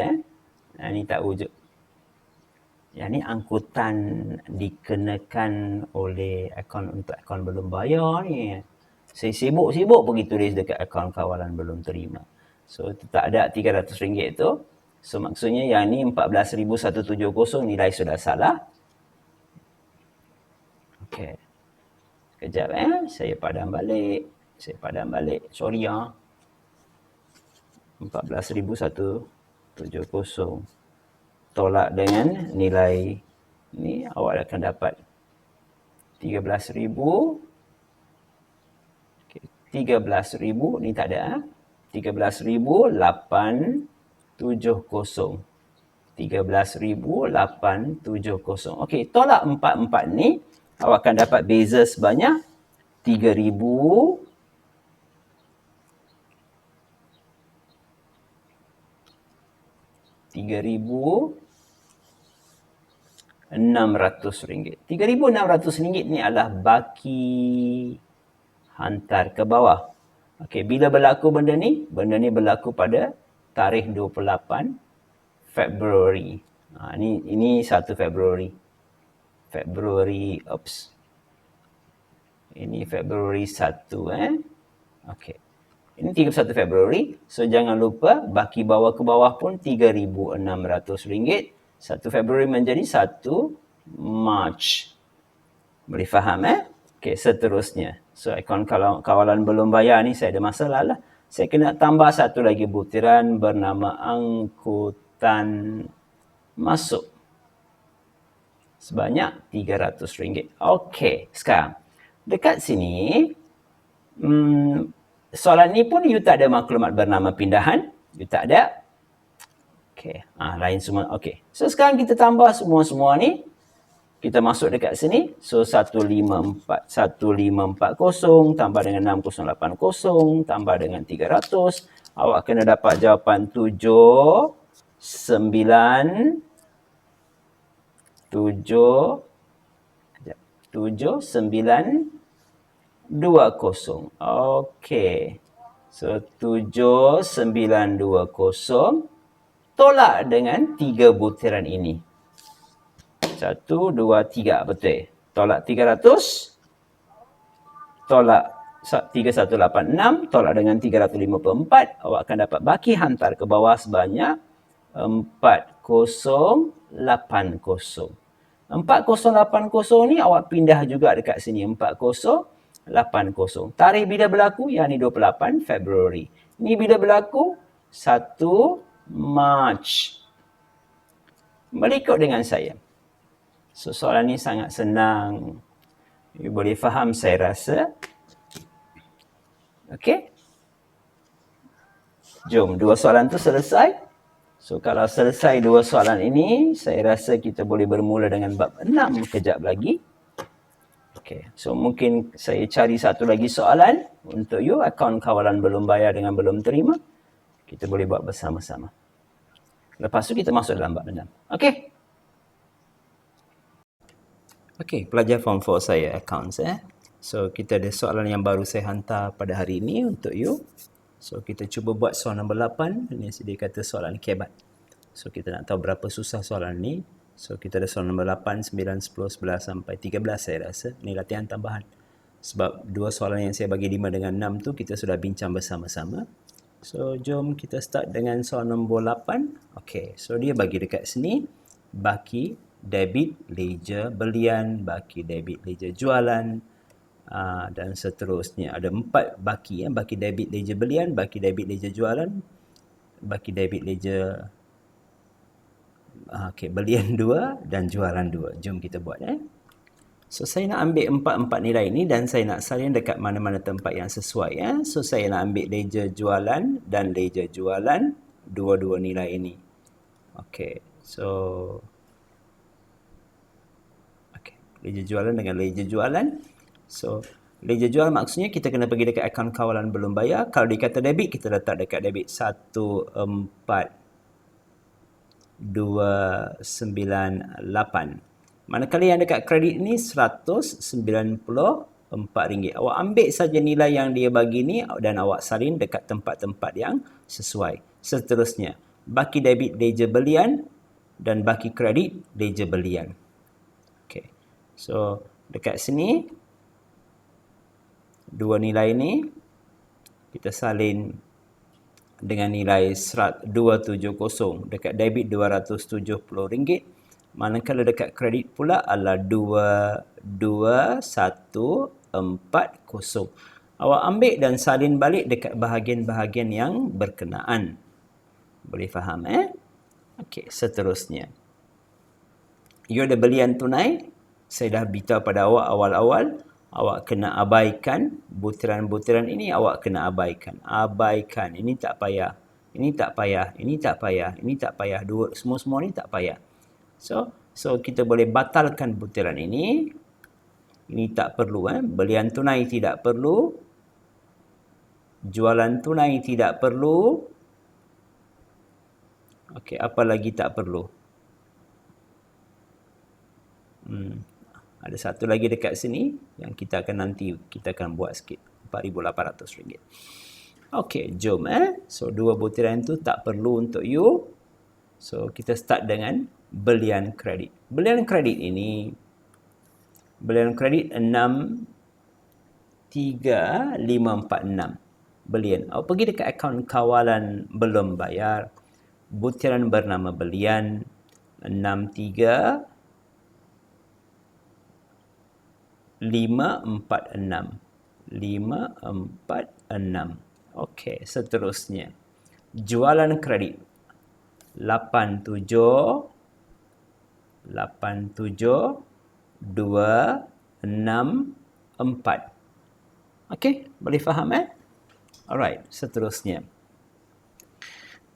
Ini tak wujud. Yang ni angkutan dikenakan oleh akaun untuk akaun belum bayar ni. Saya sibuk-sibuk pergi tulis dekat akaun kawalan belum terima. So, tak ada RM300 tu. So, maksudnya yang ni 14,170 nilai sudah salah. Okey. Sekejap saya padam balik. Sorry 14,170. Tolak dengan nilai ni, awak akan dapat 13,000. 13,000 ni tak ada. 13,870. 13,870. Okey, tolak 4 ni, awak akan dapat beza sebanyak 3,000. 3,600 ringgit. 3,600 ringgit ni adalah baki hantar ke bawah. Okey, bila berlaku benda ni? Benda ni berlaku pada tarikh 28 Februari. Ini 1 Februari. Ini Februari 1 Okey. Ini 31 Februari. So, jangan lupa baki bawah ke bawah pun RM3,600. 1 Februari menjadi 1 Mac. Boleh faham Okey, seterusnya. So, akaun kawalan belum bayar ni saya ada masalah lah. Saya kena tambah satu lagi butiran bernama angkutan masuk. sebanyak RM300. Okey, sekarang dekat sini soalan ni pun you tak ada maklumat bernama pindahan, you tak ada. Okey, lain semua. Okey, so sekarang kita tambah semua-semua ni. Kita masuk dekat sini. So 1540 tambah dengan 6080 tambah dengan 300. Awak kena dapat jawapan 7920. Okey. So 7920 tolak dengan 3 butiran ini. 1, 2, 3, betul. Tolak 300, tolak 3186, tolak dengan 354, awak akan dapat baki hantar ke bawah sebanyak 4080. 4080 ni awak pindah juga dekat sini, 4080. Tarikh bila berlaku? Yang ni 28 Februari. Ini bila berlaku? 1 Mac. Berikut dengan saya. So, soalan ni sangat senang. You boleh faham saya rasa. Okey. Jom, 2 soalan tu selesai. So, kalau selesai 2 soalan ini, saya rasa kita boleh bermula dengan bab 6 kejap lagi. Okey, so mungkin saya cari satu lagi soalan untuk you. Akaun kawalan belum bayar dengan belum terima. Kita boleh buat bersama-sama. Lepas tu kita masuk dalam bab 6. Okey. Okey, pelajar form 4 saya accounts So kita ada soalan yang baru saya hantar pada hari ini untuk you. So kita cuba buat soalan nombor 8. Ini dia kata soalan kebat. So kita nak tahu berapa susah soalan ni. So kita ada soalan nombor 8, 9, 10, 11 sampai 13 saya rasa. Ini latihan tambahan. Sebab 2 soalan yang saya bagi 5 dengan 6 tu kita sudah bincang bersama-sama. So jom kita start dengan soalan nombor 8. Okey, so dia bagi dekat sini baki debit ledger belian, baki debit ledger jualan dan seterusnya. Ada 4 baki baki debit ledger belian, baki debit ledger jualan, baki debit ledger belian 2 dan jualan 2. Jom kita buat So saya nak ambil 4 nilai ini dan saya nak salin dekat mana-mana tempat yang sesuai So saya nak ambil ledger jualan dan ledger jualan, dua-dua nilai ini. Okey, so ledger jualan dengan ledger jualan. So, ledger jualan maksudnya kita kena pergi dekat akaun kawalan belum bayar. Kalau dikata debit, kita letak dekat debit 14298. Manakala yang dekat kredit ni RM194. Awak ambil saja nilai yang dia bagi ni dan awak salin dekat tempat-tempat yang sesuai. Seterusnya, baki debit ledger belian dan baki kredit ledger belian. Okey. So, dekat sini, 2 nilai ni, kita salin dengan nilai 270. Dekat debit RM270. Manakala dekat kredit pula adalah 22140. Awak ambil dan salin balik dekat bahagian-bahagian yang berkenaan. Boleh faham Okey, seterusnya. You ada belian tunai. Saya dah beritahu pada awak awal-awal, awak kena abaikan butiran-butiran ini, awak kena abaikan. Abaikan. Ini tak payah. Ini tak payah. Ini tak payah. Ini tak payah. Semua-semua ni tak payah. So kita boleh batalkan butiran ini. Ini tak perlu. Belian tunai tidak perlu. Jualan tunai tidak perlu. Okey, apa lagi tak perlu? Ada satu lagi dekat sini yang kita akan buat sikit. RM4,800. Okey, jom So, 2 butiran itu tak perlu untuk you. So, kita start dengan belian kredit. Belian kredit ini, belian kredit 63546. Belian. Awak pergi dekat akaun kawalan belum bayar. Butiran bernama belian 546. Okey, seterusnya. Jualan kredit 87 87 2 6 4. Okey, boleh faham Alright, seterusnya.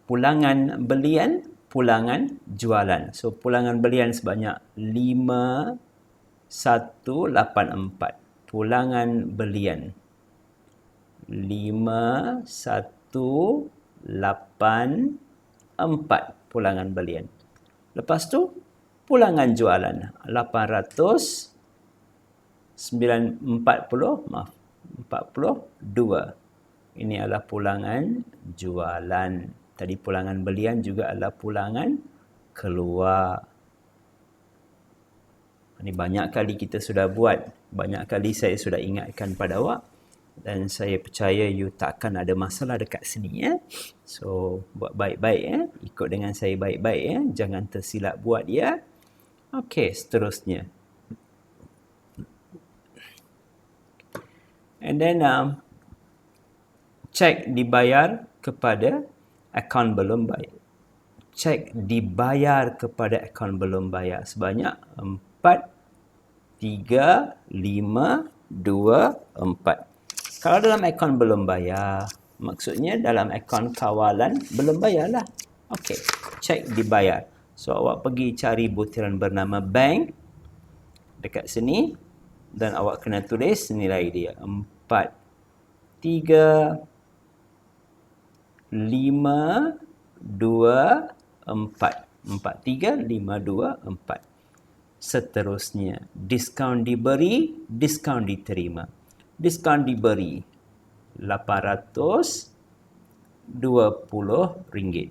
Pulangan belian, pulangan jualan. So pulangan belian sebanyak 5184. Pulangan belian 5184 pulangan belian. Lepas tu pulangan jualan 42. Ini adalah pulangan jualan. Tadi pulangan belian juga adalah pulangan keluar. Ini banyak kali kita sudah buat. Banyak kali saya sudah ingatkan pada awak. Dan saya percaya you takkan ada masalah dekat sini So, buat baik-baik Ikut dengan saya baik-baik Jangan tersilap buat Okey, seterusnya. And then cek dibayar kepada akaun belum bayar. Cek dibayar kepada akaun belum bayar sebanyak 4, 3, 5, 2, 4. Kalau dalam akaun belum bayar, maksudnya dalam akaun kawalan belum bayarlah. Okey, cek dibayar. So awak pergi cari butiran bernama bank dekat sini dan awak kena tulis nilai dia 4, 3, 5, 2, 4. 4, 3, 5, 2, 4. Seterusnya, diskaun diberi, diskaun diterima. Diskaun diberi RM820.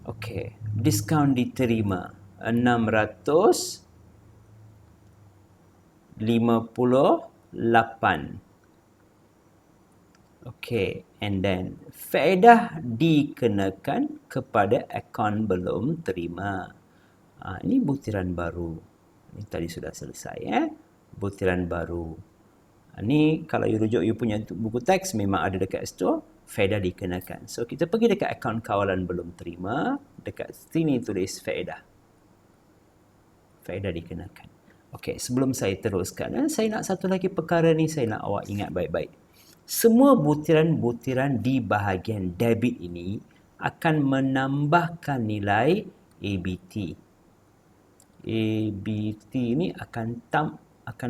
Okey, diskaun diterima RM658. Okey, and then faedah dikenakan kepada akaun belum terima. Ini butiran baru. Ini tadi sudah selesai butiran baru. Ini kalau you rujuk you punya buku teks memang ada dekat situ, faedah dikenakan. So kita pergi dekat akaun kawalan belum terima, dekat sini tulis faedah. Faedah dikenakan. Okey, sebelum saya teruskan, saya nak satu lagi perkara ni saya nak awak ingat baik-baik. Semua butiran-butiran di bahagian debit ini akan menambahkan nilai ABT. ABT ini akan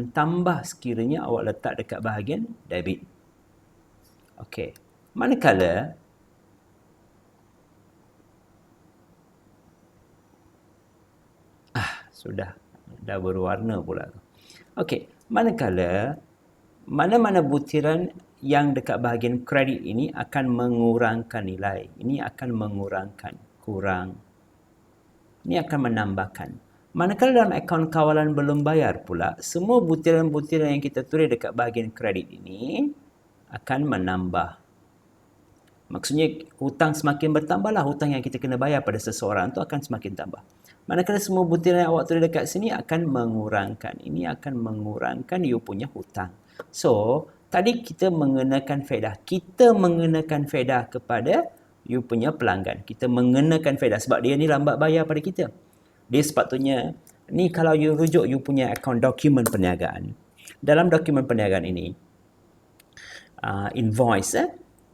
tambah sekiranya awak letak dekat bahagian debit. Okey. Manakala sudah dah berwarna pula. Okey, manakala mana-mana butiran yang dekat bahagian kredit ini akan mengurangkan nilai. Ini akan mengurangkan, kurang. Ini akan menambahkan. Manakala dalam akaun kawalan belum bayar pula, semua butiran-butiran yang kita tulis dekat bahagian kredit ini akan menambah. Maksudnya hutang semakin bertambahlah, hutang yang kita kena bayar pada seseorang tu akan semakin tambah. Manakala semua butiran yang awak tulis dekat sini akan mengurangkan. Ini akan mengurangkan you punya hutang. So, tadi kita mengenakan faedah. Kita mengenakan faedah kepada you punya pelanggan. Kita mengenakan faedah sebab dia ni lambat bayar pada kita. Dia sepatutnya, ni kalau you rujuk you punya akaun dokumen perniagaan. Dalam dokumen perniagaan ini, invoice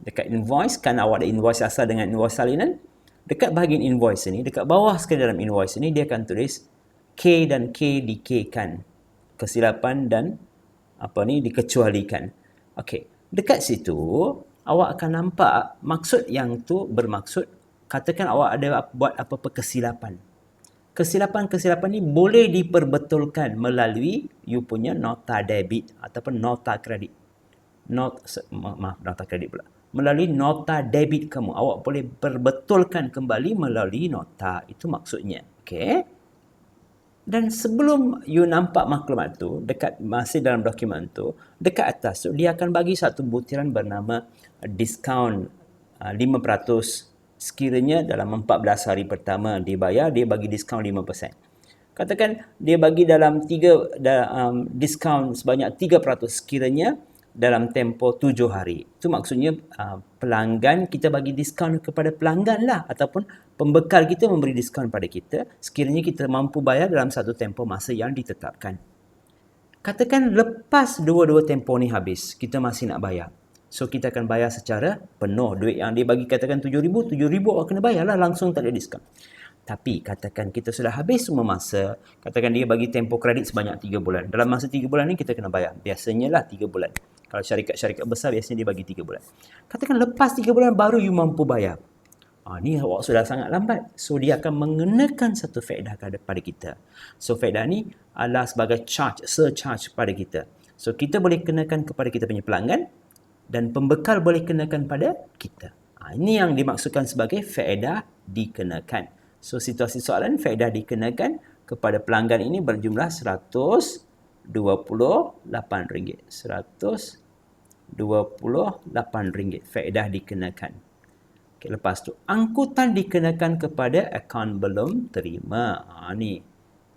dekat invoice, kan awak ada invoice asal dengan invoice salinan. Dekat bahagian invoice ini, dekat bawah sekali dalam invoice ini, dia akan tulis K dan K di-K-kan. Kesilapan dan dikecualikan. Okey, dekat situ awak akan nampak maksud yang tu bermaksud, katakan awak ada buat apa-apa kesilapan. Kesilapan-kesilapan ni boleh diperbetulkan melalui you punya nota debit ataupun nota kredit. Nota kredit pula. Melalui nota debit kamu. Awak boleh perbetulkan kembali melalui nota. Itu maksudnya. Okey. Dan sebelum you nampak maklumat tu, masih dalam dokumen tu, dekat atas tu, dia akan bagi satu butiran bernama diskaun 5%. Sekiranya dalam 14 hari pertama dibayar, dia bagi diskaun 5%. Katakan dia bagi dalam diskaun sebanyak 3% sekiranya dalam tempoh 7 hari. Itu maksudnya pelanggan, kita bagi diskaun kepada pelanggan lah, ataupun pembekal kita memberi diskaun pada kita sekiranya kita mampu bayar dalam satu tempoh masa yang ditetapkan. Katakan lepas dua-dua tempoh ni habis, kita masih nak bayar. So kita akan bayar secara penuh. Duit yang dia bagi katakan 7,000, 7,000 awak kena bayar lah, langsung tak ada diskaun. Tapi katakan kita sudah habis semua masa, katakan dia bagi tempoh kredit sebanyak 3 bulan. Dalam masa 3 bulan ni kita kena bayar. Biasanya lah 3 bulan. Kalau syarikat-syarikat besar biasanya dia bagi 3 bulan. Katakan lepas 3 bulan baru you mampu bayar. Ni awak sudah sangat lambat. So dia akan mengenakan satu faedah pada kita. So faedah ni adalah sebagai surcharge pada kita. So kita boleh kenakan kepada kita punya pelanggan dan pembekal boleh kenakan pada kita. Ini yang dimaksudkan sebagai faedah dikenakan. So situasi soalan faedah dikenakan kepada pelanggan ini berjumlah RM128. RM128 faedah dikenakan. Okay, lepas tu angkutan dikenakan kepada akaun belum terima. Ni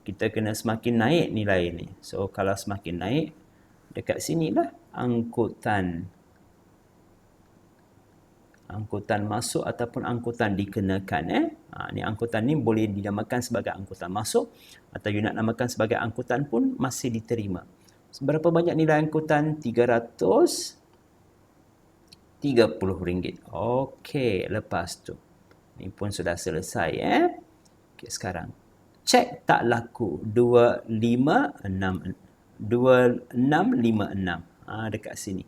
kita kena semakin naik nilai ni. So kalau semakin naik, dekat sinilah angkutan masuk ataupun angkutan dikenakan. Ni angkutan ni boleh dinamakan sebagai angkutan masuk atau you nak namakan sebagai angkutan pun masih diterima. Seberapa banyak nilai angkutan? RM330. Okey, lepas tu ni pun sudah selesai. Okey, sekarang cek tak laku 2656. Dekat sini.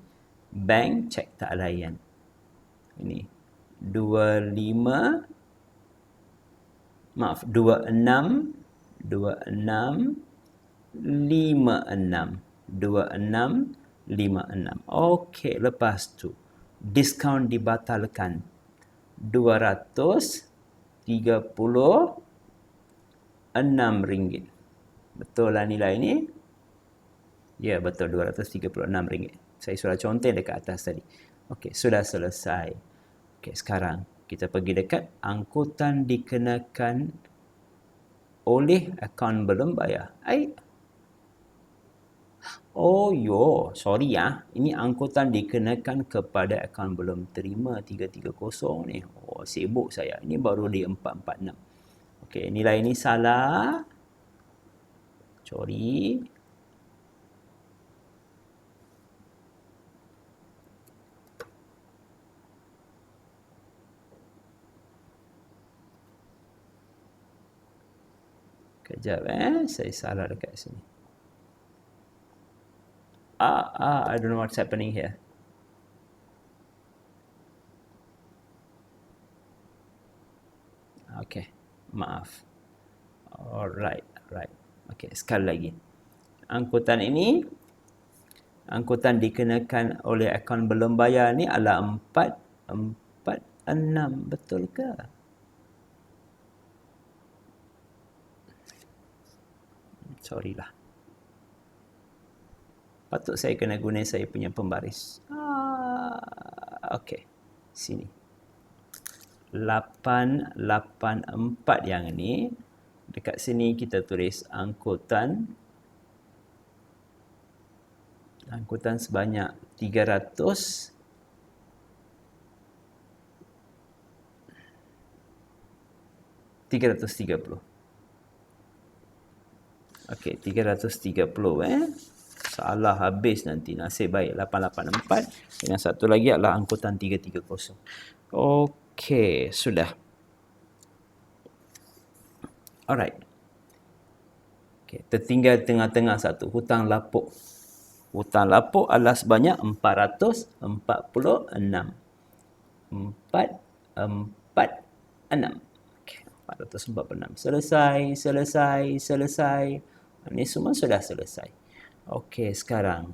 Bank cek tak layan. Ini 2656 2656. Okey, lepas tu diskaun dibatalkan RM236. Betul lah nilai ni? Ya, betul, RM236. Saya sudah conteng dekat atas tadi. Okey, sudah selesai. Okey, sekarang kita pergi dekat angkutan dikenakan oleh akaun belum bayar. Sorry ya. Ini angkutan dikenakan kepada akaun belum terima 330 ni. Sibuk saya. Ini baru di 446. Okey, nilai ini salah. Sorry. Kejap saya salah dekat sini. I don't know what's happening here. Okay, maaf. Alright. Okay, sekali lagi. Angkutan ini, angkutan dikenakan oleh akaun belum bayar ni adalah 446. Betul ke? Sorry lah. Patut saya kena guna saya punya pembaris. Okey. Sini. 884 yang ni. Dekat sini kita tulis angkutan sebanyak 330. Okey, 330 Salah habis nanti. Nasib baik 884. Yang satu lagi adalah angkutan 330. Okey, sudah. Alright. Okey, tertinggal tengah-tengah satu. Hutang lapuk. Hutang lapuk adalah sebanyak 446. 446. Okey, 446. Selesai. Ini semua sudah selesai. Okey, sekarang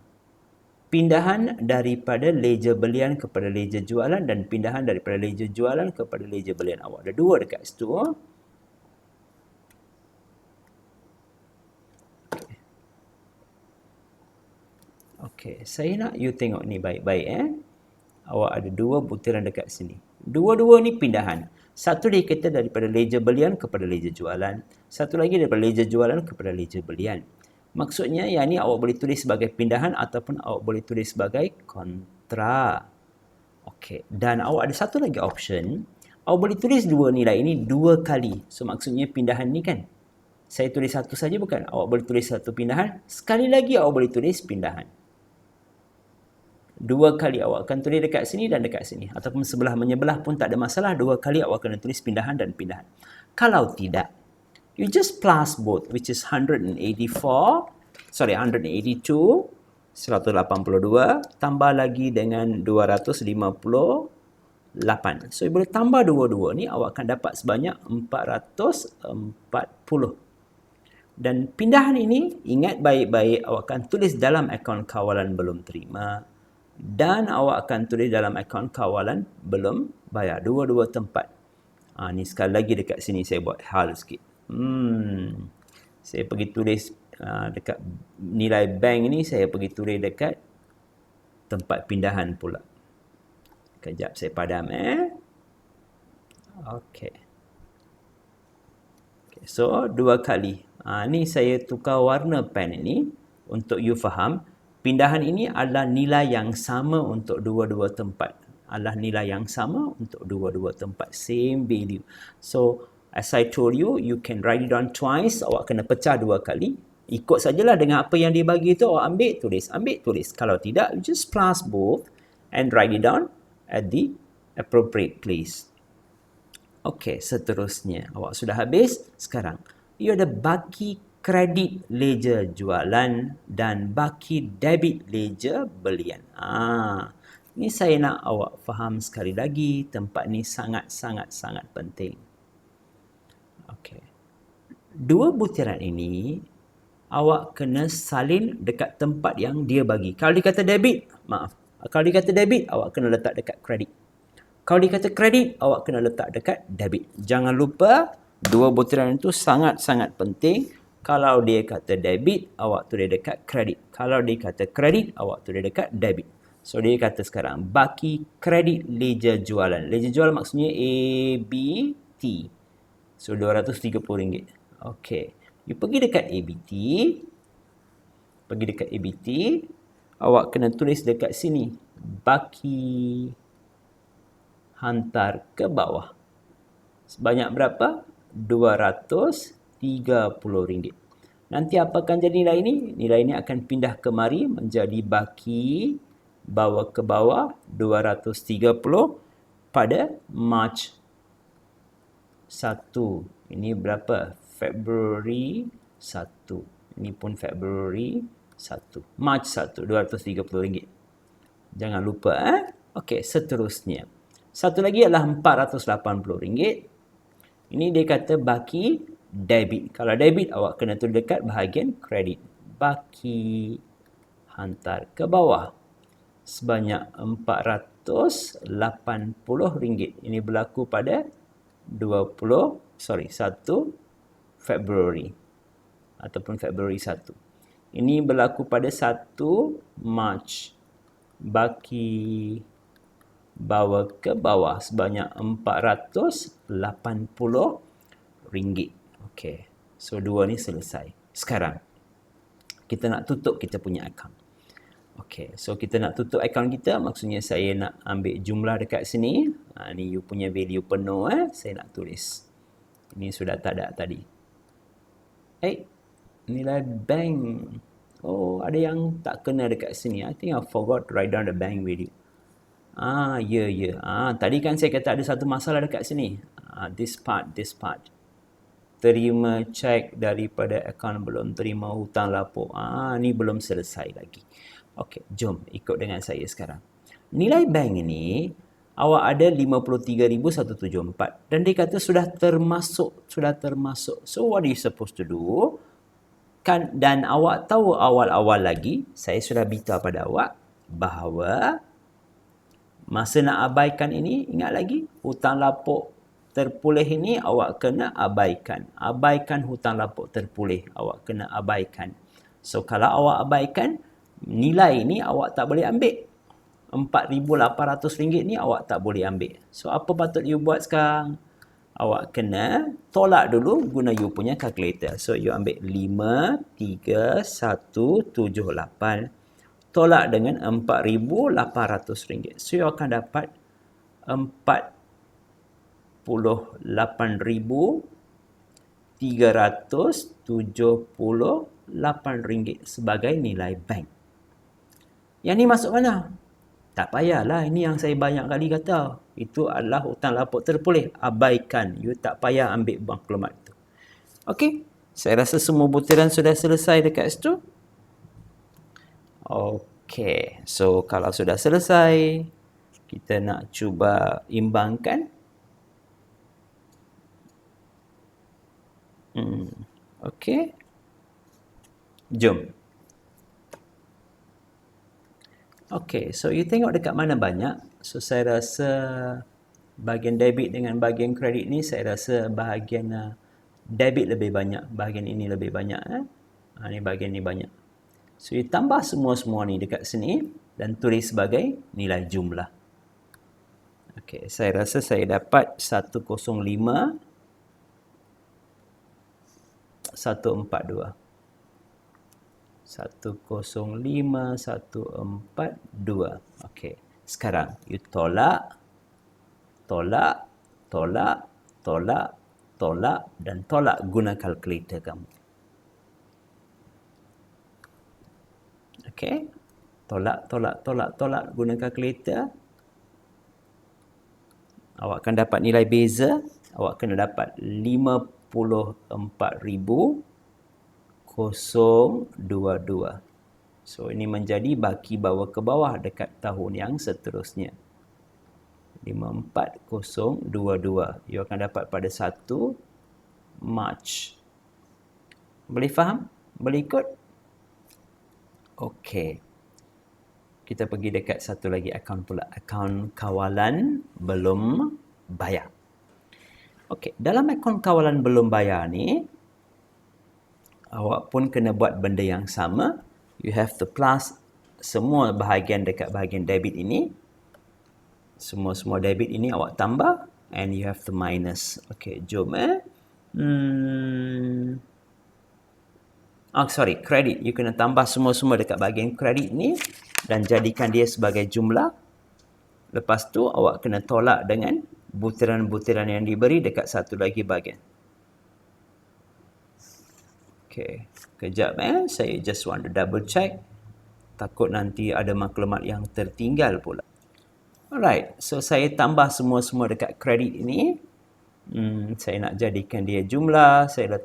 pindahan daripada ledger belian kepada ledger jualan dan pindahan daripada ledger jualan kepada ledger belian. Awak ada dua dekat situ. Okey, saya nak you tengok ni baik-baik. Awak ada dua butiran dekat sini. Dua-dua ni pindahan. Satu dikata daripada ledger belian kepada ledger jualan. Satu lagi daripada ledger jualan kepada ledger belian. Maksudnya yang ni awak boleh tulis sebagai pindahan ataupun awak boleh tulis sebagai kontra. Okey, dan awak ada satu lagi option. Awak boleh tulis dua nilai ini dua kali. So maksudnya pindahan ni kan, saya tulis satu saja bukan. Awak boleh tulis satu pindahan. Sekali lagi awak boleh tulis pindahan. Dua kali awak akan tulis dekat sini dan dekat sini. Ataupun sebelah menyebelah pun tak ada masalah. Dua kali awak kena tulis pindahan dan pindahan. Kalau tidak, you just plus both, which is 182, tambah lagi dengan 258. So, you boleh tambah dua-dua ni, awak akan dapat sebanyak 440. Dan pindahan ini, ingat baik-baik, awak akan tulis dalam akaun kawalan belum terima dan awak akan tulis dalam akaun kawalan belum bayar. Dua-dua tempat. Ni sekali lagi dekat sini saya buat hal sikit. Saya pergi tulis dekat nilai bank ni, saya pergi tulis dekat tempat pindahan pula. Kejap saya padam Okey. So, dua kali. Ni saya tukar warna pen ini untuk you faham. Pindahan ini adalah nilai yang sama untuk dua-dua tempat. Adalah nilai yang sama untuk dua-dua tempat. Same value. So, as I told you, you can write it down twice. Awak kena pecah dua kali. Ikut sajalah dengan apa yang dia bagi itu. Awak ambil, tulis. Kalau tidak, you just plus both and write it down at the appropriate place. Okey, seterusnya. Awak sudah habis. Sekarang, you ada baki kredit ledger jualan dan baki debit ledger belian. Ini saya nak awak faham sekali lagi. Tempat ni sangat penting. Okey. Dua butiran ini awak kena salin dekat tempat yang dia bagi. Kalau dia kata debit, kalau dia kata debit, awak kena letak dekat kredit. Kalau dia kata kredit, awak kena letak dekat debit. Jangan lupa, dua butiran itu sangat penting. Kalau dia kata debit, awak tulis dekat kredit. Kalau dia kata kredit, awak tulis dekat debit. So, dia kata sekarang, baki kredit ledger jualan. Ledger jualan maksudnya ABT. So, RM230. Okey. You pergi dekat ABT. Awak kena tulis dekat sini. Baki hantar ke bawah. Sebanyak berapa? RM230. Nanti apa akan jadi nilai ini? Nilai ini akan pindah kemari menjadi baki bawa ke bawah 230 pada Mac 1. Ini berapa? Februari 1. Ini pun Februari 1. Mac 1, RM230. Jangan lupa. Okey, seterusnya. Satu lagi adalah RM480. Ini dia kata baki debit. Kalau debit, awak kena tulis dekat bahagian kredit. Baki hantar ke bawah. Sebanyak RM480. Ini berlaku pada 1 Februari. Ataupun Februari 1. Ini berlaku pada 1 Mac. Baki bawa ke bawah sebanyak RM480. Okey. So, dua ni selesai. Sekarang, kita nak tutup kita punya akaun. Okey. So, kita nak tutup akaun kita. Maksudnya, saya nak ambil jumlah dekat sini. Ni you punya value penuh. Saya nak tulis. Ini sudah tak ada tadi. Nilai bank. Oh, ada yang tak kena dekat sini. I think I forgot to write down the bank value. Tadi kan saya kata ada satu masalah dekat sini. This part. Terima cek daripada akaun belum terima hutang lapor. Ni belum selesai lagi. Okey, jom ikut dengan saya sekarang. Nilai bank ini awak ada 53,174 dan dia kata sudah termasuk. So what are you supposed to do? Dan awak tahu awal-awal lagi saya sudah beritahu pada awak bahawa masa nak abaikan ini, ingat lagi, hutang lapor terpulih ini awak kena abaikan. Abaikan hutang lapor terpulih, awak kena abaikan. So, kalau awak abaikan, nilai ini awak tak boleh ambil. RM4,800 ni awak tak boleh ambil. So, apa patut you buat sekarang? awak kena tolak dulu guna you punya calculator. So, you ambil 53178 tolak dengan RM4,800. So, you akan dapat RM48,378 sebagai nilai bank. Yang ni masuk mana? Tak payahlah, ini yang saya banyak kali kata. Itu adalah hutang lapuk terpulih. Abaikan. You tak payah ambil maklumat itu. Okey, saya rasa semua butiran sudah selesai dekat situ. Okey, so kalau sudah selesai, kita nak cuba imbangkan. Okey, jom. Okey, so you tengok dekat mana banyak. So saya rasa bahagian debit dengan bahagian kredit ni, saya rasa bahagian debit lebih banyak, bahagian ini lebih banyak. Ni bahagian ni banyak. So you tambah semua-semua ni dekat sini dan tulis sebagai nilai jumlah. Okey, saya rasa saya dapat 105 142. 105,142. Okey. Sekarang you tolak, tolak, tolak, tolak, tolak dan tolak guna kalkulator kamu. Okey. Tolak, tolak, tolak, tolak guna kalkulator. Awak akan dapat nilai beza. Awak kena dapat 54,022. So, ini menjadi baki bawah ke bawah dekat tahun yang seterusnya. 54,022. You akan dapat pada 1 Mac. Boleh faham? Boleh ikut? Okey. Kita pergi dekat satu lagi akaun pula. Akaun kawalan belum bayar. Okey, dalam akaun kawalan belum bayar ni, awak pun kena buat benda yang sama. You have to plus semua bahagian dekat bahagian debit ini. Semua debit ini awak tambah and you have to minus. Okey, jom kredit. You kena tambah semua-semua dekat bahagian kredit ni dan jadikan dia sebagai jumlah. Lepas tu awak kena tolak dengan butiran-butiran yang diberi dekat satu lagi bahagian. Okey, kejap saya just want to double check. Takut nanti ada maklumat yang tertinggal pula. Alright, so saya tambah semua-semua dekat kredit ini. Saya nak jadikan dia jumlah. Saya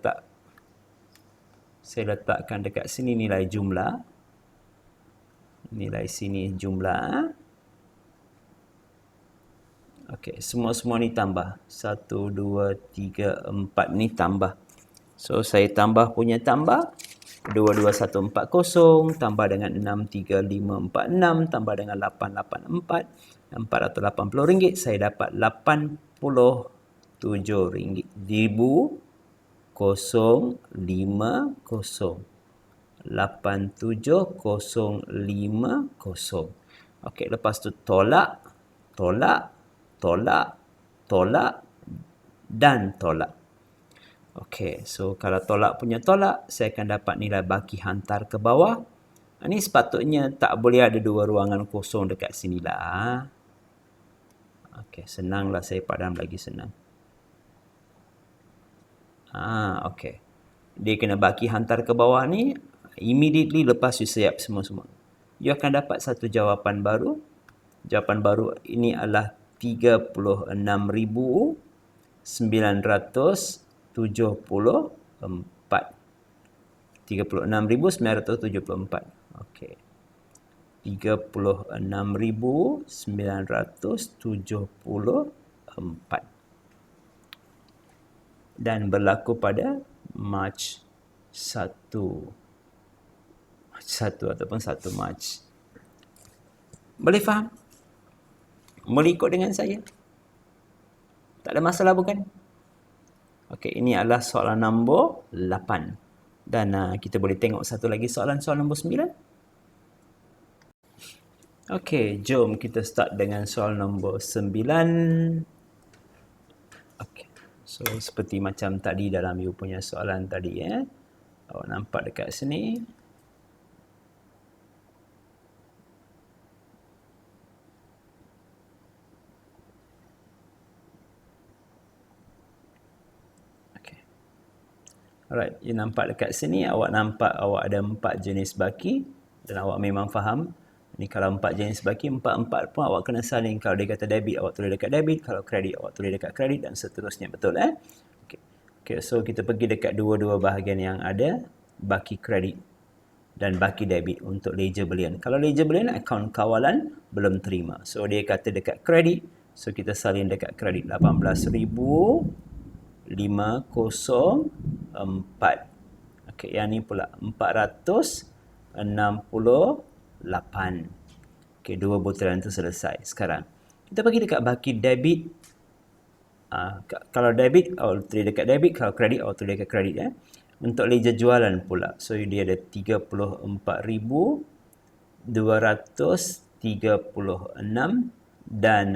letakkan dekat sini nilai jumlah. Nilai sini jumlah. Okey, semua-semua ni tambah. 1, 2, 3, 4 ni tambah. So, saya tambah punya tambah. 22140 tambah dengan 63546 tambah dengan 884 RM480. Saya dapat RM87,050. 87,050. Okey, lepas tu tolak, tolak, tolak, tolak dan tolak. Okey, so kalau tolak punya tolak, saya akan dapat nilai baki hantar ke bawah. Ini sepatutnya tak boleh ada dua ruangan kosong dekat sini lah. Okey, senanglah saya padam lagi senang. Okey. Dia kena baki hantar ke bawah ni. Immediately lepas you siap semua-semua, you akan dapat satu jawapan baru. Jawapan baru ini adalah 36,974. 36,974. Okey. 36,974. Dan berlaku pada Mac 1 ataupun 1 Mac. Boleh faham? Boleh ikut dengan saya? Tak ada masalah bukan? Okey, ini adalah soalan nombor 8. Dan kita boleh tengok satu lagi soalan nombor 9. Okey, jom kita start dengan soalan nombor 9. Okey. So seperti macam tadi dalam you punya soalan tadi awak nampak dekat sini. Okay. Alright, you nampak dekat sini, awak nampak awak ada 4 jenis baki dan awak memang faham. Ni kalau 4 jenis baki, 4-4 pun awak kena saling. Kalau dia kata debit, awak tulis dekat debit. Kalau kredit, awak tulis dekat kredit dan seterusnya. Betul Okay, so kita pergi dekat dua-dua bahagian yang ada, baki kredit dan baki debit untuk ledger belian. Kalau ledger belian, akaun kawalan belum terima. So dia kata dekat kredit, so kita salin dekat kredit 18,504. Okey, yang ni pula 468. Okey, dua butiran itu selesai. Sekarang kita pergi dekat baki debit. Kalau debit, awak tulis dekat debit. Kalau kredit, awak tulis dekat kredit. Untuk ledger jualan pula, so dia ada 34,236 dan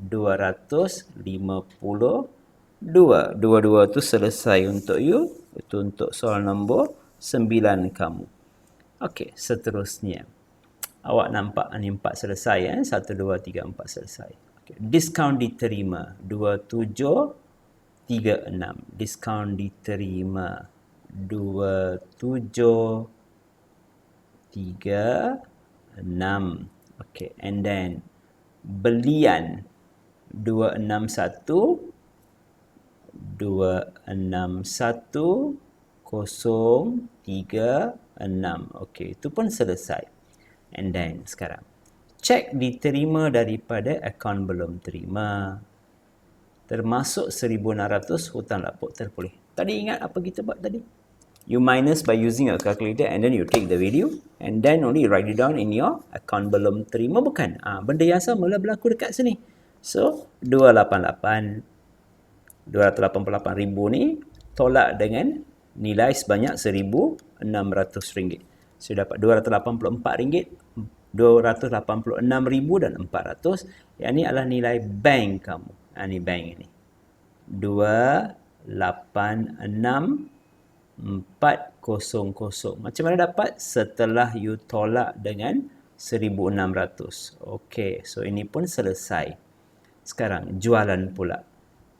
252. Dua-dua tu selesai untuk you. Itu untuk soal nombor 9 kamu. Okey, seterusnya. Awak nampak ni 4 selesai 1, 2, 3, 4 selesai. Okay. Diskaun diterima 2736. Diskaun diterima 2736. Okay, and then belian 261 036. Okey, itu pun selesai. And then sekarang cek diterima daripada akaun belum terima, termasuk 1,600 hutang lapuk terpulih. Tadi ingat apa kita buat tadi? You minus by using a calculator and then you take the value and then only write it down in your akaun belum terima, bukan? Benda yang sama lah berlaku dekat sini. So 288 ribu ni tolak dengan nilai sebanyak RM1,600. So dapat RM284, RM286,400. Yang ni adalah nilai bank kamu. Ni bank ini. 286,400. Macam mana dapat? Setelah you tolak dengan 1,600. Okey, so ini pun selesai. Sekarang jualan pula.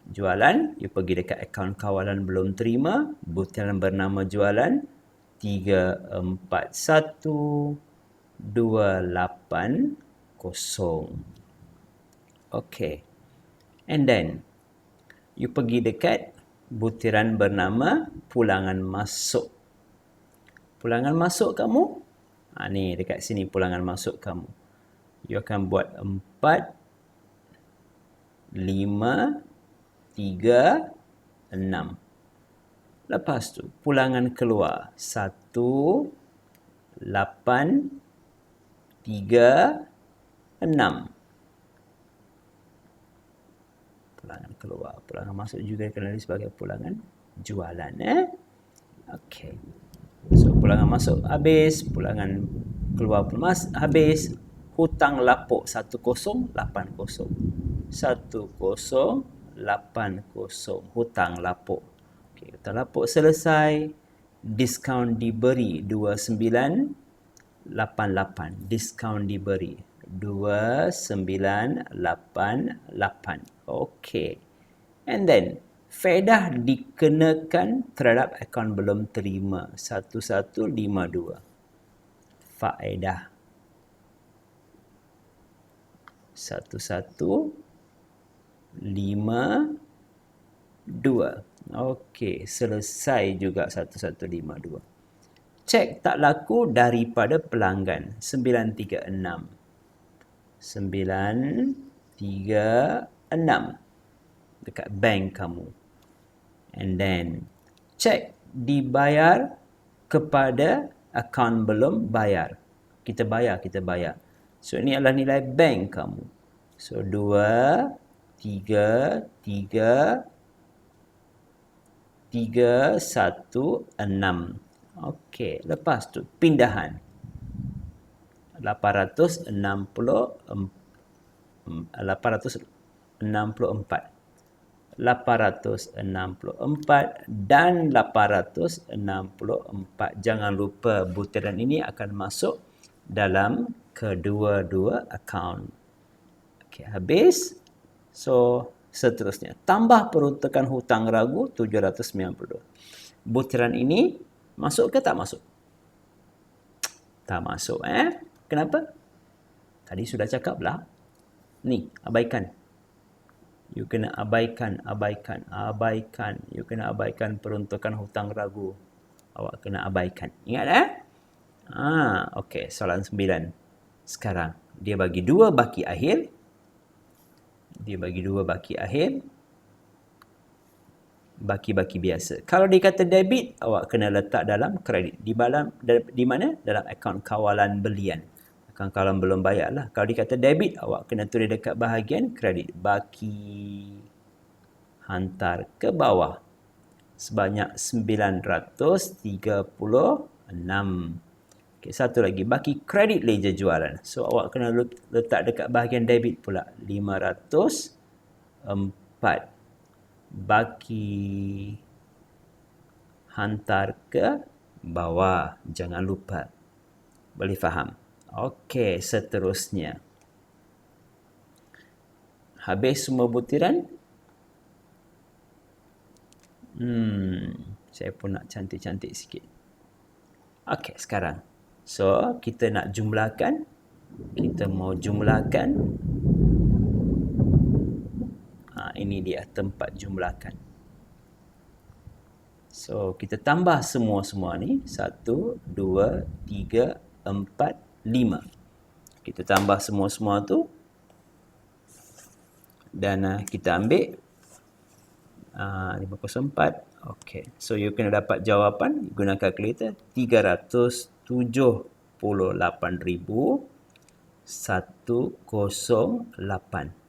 Jualan, you pergi dekat akaun kawalan belum terima, butiran bernama jualan 341280. Okey. And then you pergi dekat butiran bernama pulangan masuk. Pulangan masuk kamu, ni dekat sini pulangan masuk kamu. You akan buat 4, 5, 3, 6. Lepas tu, pulangan keluar 1, 8, 3, 6. Pulangan keluar. Pulangan masuk juga dikenali sebagai pulangan jualan. Okey. So, pulangan masuk habis, pulangan keluar pun habis. Hutang lapuk 1080. 1080 hutang lapuk. Okey, hutang lapuk selesai. Diskaun diberi 2988. Diskaun diberi 2988. Okey. And then faedah dikenakan terhadap akaun belum terima 1152. Faedah 1152. Okey, selesai juga 1152. Cek tak laku daripada pelanggan 936. 936 dekat bank kamu. And then cek dibayar kepada akaun belum bayar. Kita bayar. So ini adalah nilai bank kamu. So 2, 3, 3, 3, 1, 6. Okey, lepas tu pindahan 864. 864 dan 864. Jangan lupa butiran ini akan masuk dalam kedua-dua akaun. Okey, habis. So, seterusnya. Tambah peruntukan hutang ragu 792. Butiran ini masuk ke tak masuk? Tak masuk, Kenapa? Tadi sudah cakap lah. Ni, abaikan. You kena abaikan. You kena abaikan peruntukan hutang ragu. Awak kena abaikan. Ingat, okey, soalan 9. Sekarang, dia bagi 2 baki akhir. Baki-baki biasa. Kalau dia kata debit, awak kena letak dalam kredit. Di mana? Dalam akaun kawalan belian. Akaun kawalan belum bayar lah. Kalau dia kata debit, awak kena tulis dekat bahagian kredit. Baki hantar ke bawah. Sebanyak 936. Okey, satu lagi. Baki kredit ledger jualan. So, awak kena letak dekat bahagian debit pula. 504. Baki hantar ke bawah. Jangan lupa. Boleh faham? Okey, seterusnya. Habis semua butiran? Saya pun nak cantik-cantik sikit. Okey, sekarang. So, kita nak jumlahkan. Kita mau jumlahkan. Ini dia tempat jumlahkan. So, kita tambah semua-semua ni. 1, 2, 3, 4, 5. Kita tambah semua-semua tu. Dan kita ambil 504. Okey. So, you kena dapat jawapan guna kalkulator 378,108.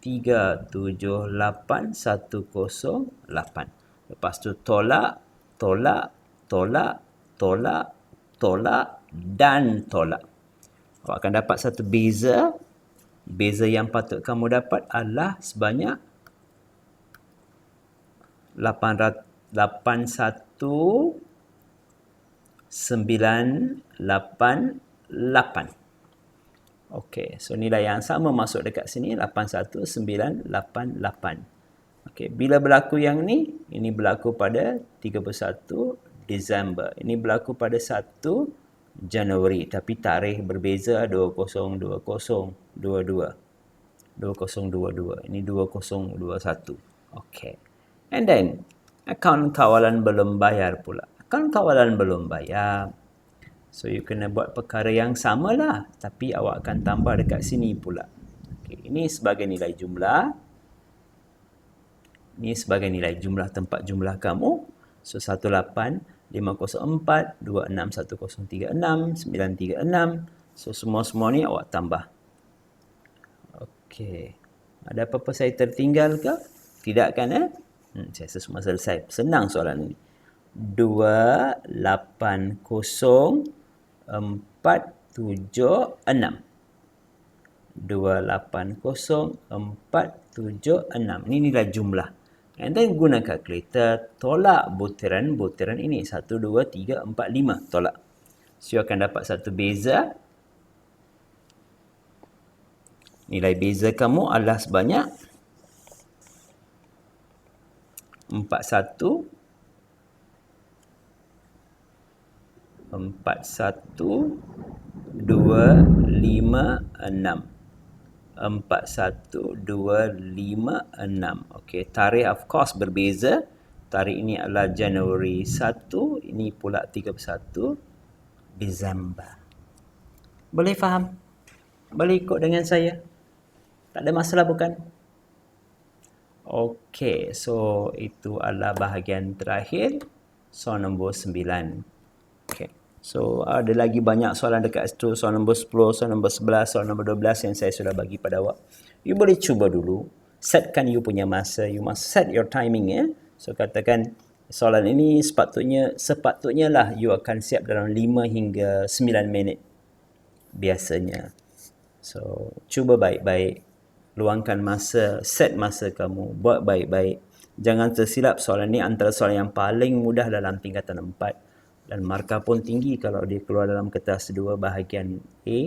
378,108. Lepas tu tolak, dan tolak. Awak akan dapat satu beza. Beza yang patut kamu dapat adalah sebanyak 81,988. Okey, so nilai yang sama masuk dekat sini 81,988. Okey, bila berlaku yang ni? Ini berlaku pada 31 Disember. Ini berlaku pada 1 Januari, tapi tarikh berbeza 2022. 2022. Ini 2021. Okey. And then, akaun kawalan belum bayar pula. Akaun kawalan belum bayar. So, you kena buat perkara yang sama lah. Tapi awak akan tambah dekat sini pula. Okay, ini sebagai nilai jumlah. Ini sebagai nilai jumlah tempat jumlah kamu. So, 18,504, 261036, 936. So, semua-semua ni awak tambah. Okey. Ada apa-apa saya tertinggal ke? Tidak kan, saya rasa semua selesai. Senang soalan ini. 280,476. 280,476. Ini nilai jumlah. And then guna kalkulator, tolak butiran-butiran ini. 1, 2, 3, 4, 5. Tolak. So, you akan dapat satu beza. Nilai beza kamu adalah sebanyak 41,256. 41,256. Okey, tarikh of course berbeza. Tarikh ini adalah Januari 1, ini pula 31 Disember. Boleh faham? Boleh ikut dengan saya? Tak ada masalah bukan? Okey, so itu adalah bahagian terakhir. Soalan nombor 9. Okey. So, ada lagi banyak soalan dekat situ. Soalan nombor 10, soalan nombor 11, soalan nombor 12 yang saya sudah bagi pada awak. You boleh cuba dulu. Setkan you punya masa. You must set your timing, So, katakan soalan ini sepatutnya lah you akan siap dalam 5 hingga 9 minit. Biasanya. So, cuba baik-baik. luangkan masa, set masa kamu, buat baik-baik. Jangan tersilap, soalan ni antara soalan yang paling mudah dalam tingkatan 4 dan markah pun tinggi kalau dia keluar dalam kertas 2 bahagian A.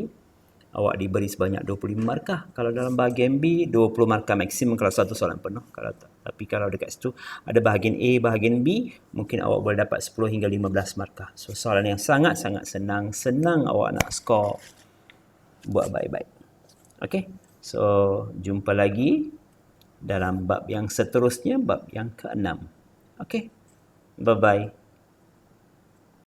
Awak diberi sebanyak 25 markah. Kalau dalam bahagian B, 20 markah maksimum kalau satu soalan penuh. Tapi kalau dekat situ ada bahagian A, bahagian B, mungkin awak boleh dapat 10 hingga 15 markah. So soalan yang sangat-sangat senang. Senang awak nak skor. Buat baik-baik. Okay? So jumpa lagi dalam bab yang seterusnya, bab yang ke-6. Okay? Bye-bye.